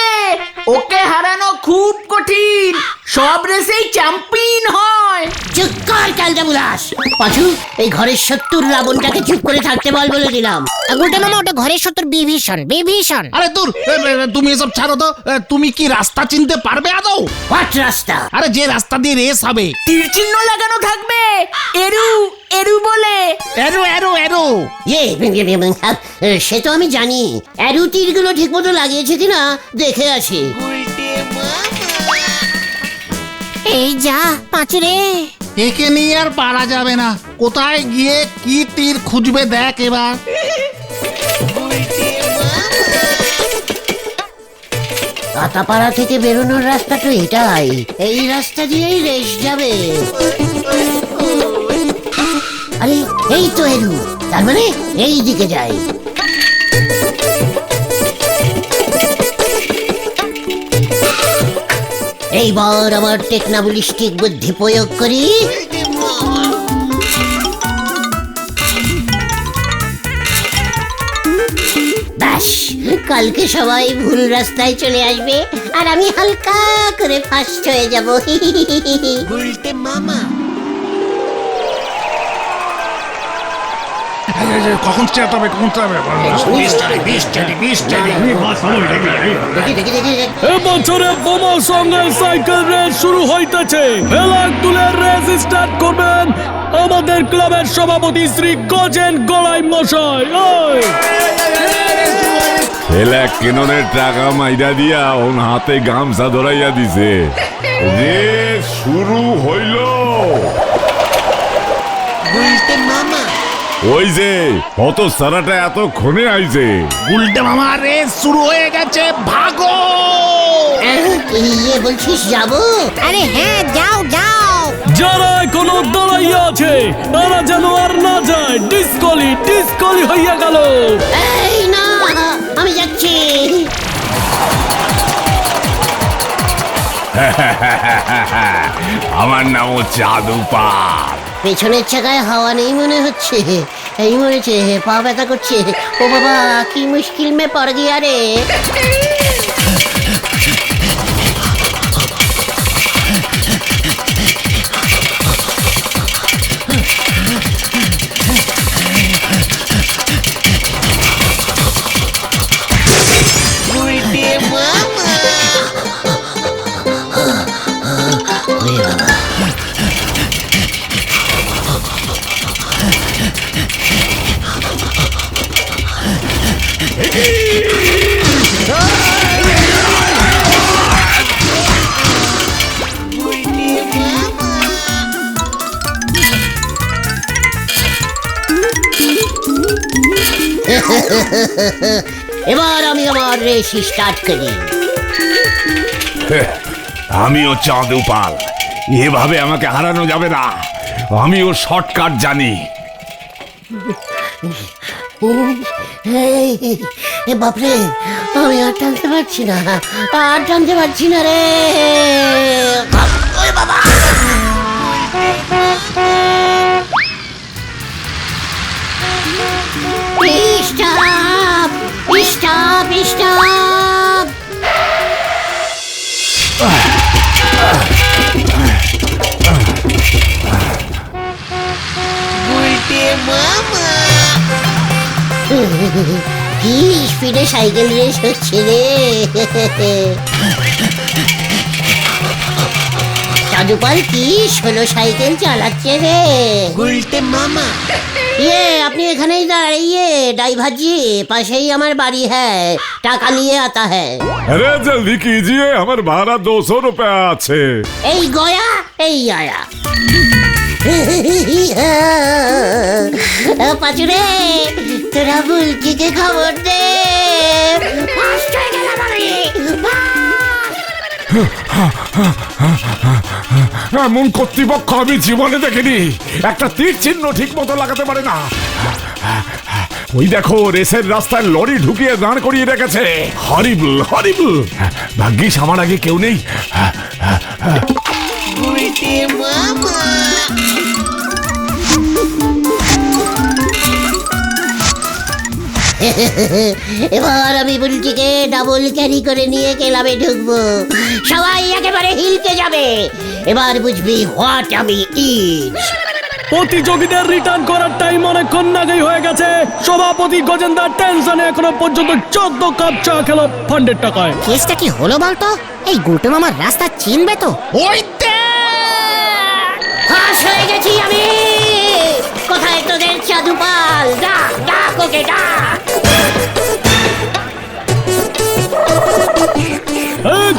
ওকে হারানো খুব কঠিন। সব রেসেই চ্যাম্পিয়ন হয়। চুপ কর ক্যালটা বুলাস। পাঁচু, এই ঘরের 70 রাবণটাকে চুপ করে থাকতে বল বলে দিলাম। গুলটে মামা ওটা ঘরের সত্তর বিভীষণ বিভীষণ। আরে দূর, তুমি এসব ছাড়ো তো। তুমি কি রাস্তা চিনতে পারবে আদৌ? হোয়াট রাস্তা? আরে যে রাস্তা দিয়ে রেস হবে। তীর চিহ্ন লাগানো থাকবে, এরু এরু বলে। এরো এরো এরো। সে তো আমি জানি, অ্যারু তীরগুলো ঠিক মতো লাগিয়েছে কিনা দেখে আসি। এই যা পাঁচুরে, একে নিয়ে আর পারা যাবে না। কোথায় গিয়ে কি তীর খুঁজবে দেখ এবার। আতাপাড়া থেকে বেরোনোর রাস্তা তো এটাই, এই রাস্তা দিয়েই রেস যাবে। আরে এই তো এরু, তার মানে এই দিকে যাই। এইবার আমার টেকনাবলিস্টিক বুদ্ধি প্রয়োগ করি। ব্যাস কালকে সবাই ভুল রাস্তায় চলে আসবে আর আমি হালকা করে ফার্স্ট হয়ে যাব। কখন স্টার্ট হবে দেখি দেখি দেখি এবছরে বোমার সঙ্গে সাইকেল রেস শুরু হইতেছে। ফেলাক তুলে রেস স্টার্ট করবেন আমাদের ক্লাবের সভাপতি শ্রী গজেন গলাই মশাই। ওই ছেলে কেননের টাকা মাইরা দিয়া ওন হাতে গামছা ধরাইয়া দিছে। রে শুরু হইল। ওই যে অত সারাটা এতক্ষণে আইছে। উল্টে মামা রেস শুরু হয়ে গেছে, ভাগো। ইয়ে বলছিস যাবো? আরে হ্যাঁ, যাও যাও। যারা এখনো দাঁড়াইয়া আছে তারা যেন আর না যায়। ডিসকলি হইয়া গেল। এই না, আমি যাচ্ছি। আমার নামও চাঁদু পাল। পেছনের চাকায় হাওয়া নেই মনে হচ্ছে। এই মরেছে, পা ব্যথা করছে। ও বাবা, কি মুশকিল মে পড় গিয়া রে। এবার আমি আমার রেস স্টার্ট করি। আমিও চাঁদু পাল, এভাবে আমাকে হারানো যাবে না। আমিও শর্টকাট জানি। এ বাপরে, আমি আর টানতে পারছি না, আর টানতে পারছি না রে। ওরে বাবা, স্টপ স্টপ স্টপ। কি স্পিডে সাইকেল রেস হচ্ছে রে। চাঁদুপাল কি সোলো সাইকেল চালাচ্ছে রে। ये আপনি এখানেই দাঁড়িয়ে, ड्राइवर जी পাশেই আমার বাড়ি হ্যাঁ, টাকা নিয়ে आता है। अरे जल्दी कीजिए, हमारे भाड़ा 200 रुपया আছে। এই গয়া এই আয়া। পাচুরে, তোরা বুলটিকে খবর দে। ফার্স্ট হয়ে গেলাম আমি। এমন কর্তৃপক্ষ আমি জীবনে দেখিনি। একটা তীর চিহ্ন ঠিক মতো লাগাতে পারে না। ওই দেখো, রেসের রাস্তায় লরি ঢুকিয়ে দাঁড় করিয়ে রেখেছে। হরিবল হরিবল। ভাগ্যিস আমার আগে কেউ নেই। এবার আমি বুলটিকে ডাবল ক্যারি করে নিয়ে ক্লাবে ঢুকবো। সবাই একেবারে হিলকে যাবে। এবার বুঝবি হোয়াট আমি ইজ। প্রতিযোগীদের রিটার্ন করার টাইম অনেকক্ষণ আগেই হয়ে গেছে। সভাপতি গজেন্দার টেনশনে এখনো পর্যন্ত 14 কাপ চা খেলো ফান্ডের টাকায়। কেসটা কি হলো বলতো? এই গুলটে মামার রাস্তা চিনবে তো? ওই ফাঁস হয়ে গেছি আমি। কোথায় তোদের চাঁদুপাল? ডাক ডাক ওকে ডাক।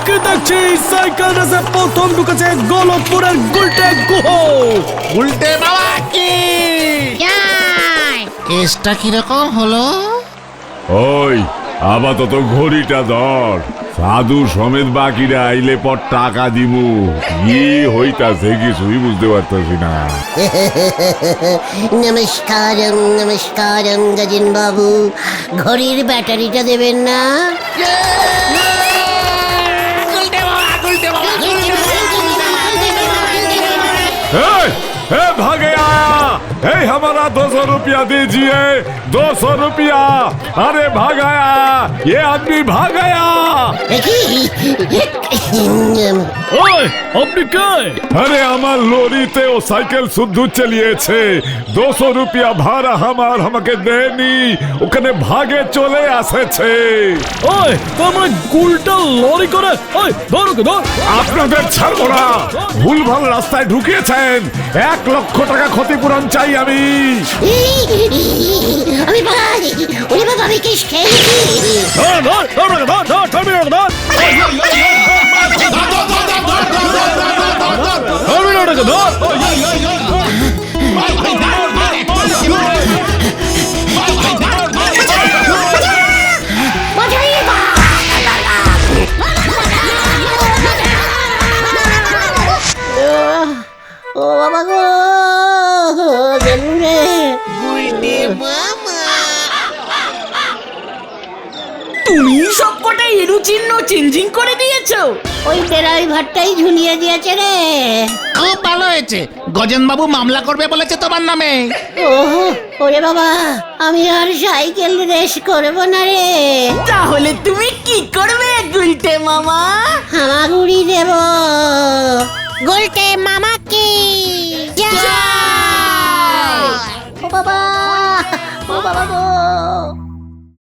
কি দেখছি, সাইকেল রেসে প্রথম ঢুকেছে গলতপুরের গুলটে গুহ। উল্টে মামা কি কেসটা কিরকম হলো? ওই আপাতত ঘড়িটা ধর। সাধু সমেত বাকিরা আইলে পর টাকা দিমু। কি হইতাছে কিছুই বুঝতে পারতাছি না। নমস্কারম নমস্কারম গজেন বাবু, ঘড়ির ব্যাটারিটা দেবেন না? ভাগে আয়া हमारा 200 रुपया दीजिए, 200 रुपया। अरे भाग गया, ये आदमी भाग गया। ওই আপনি কে? अरे আমার লরিতে ও সাইকেল শুদ্ধ চালিয়েছে, 200 রুপিয়া ভাড়া আমাকে দেনি, ওখানে ভাগে চলে আসেছে। ওই তোমার গুলটা লরি করে, ওই ধরো ধর। আপনাদের ছাড়বো না, ভুলভাল রাস্তায় ঢুকিয়েছেন, 1 লক্ষ টাকা ক্ষতিপূরণ চাই আমি। আমি পালাই, ওরে বাবা আমি কি খেয়েছি? ধর ধর ধর ধর ধর ধর ধর। ও বাবা গো, গেলুম রে। তুমি সব কটা এরু চিহ্ন চেঞ্জিং করে দিয়েছো? ওই ড্রাইভারটাই ঝুলিয়ে দিয়েছে রে। খুব ভালো হয়েছে, গজেন বাবু মামলা করবে বলেছে তোমার নামে। ওরে বাবা, আমি আর সাইকেল রেস করব না রে। তাহলে তুমি কি করবে গুলটে মামা? হামাগুড়ি দেব। গুলটে মামা কি ও বাবা, ও বাবা গো।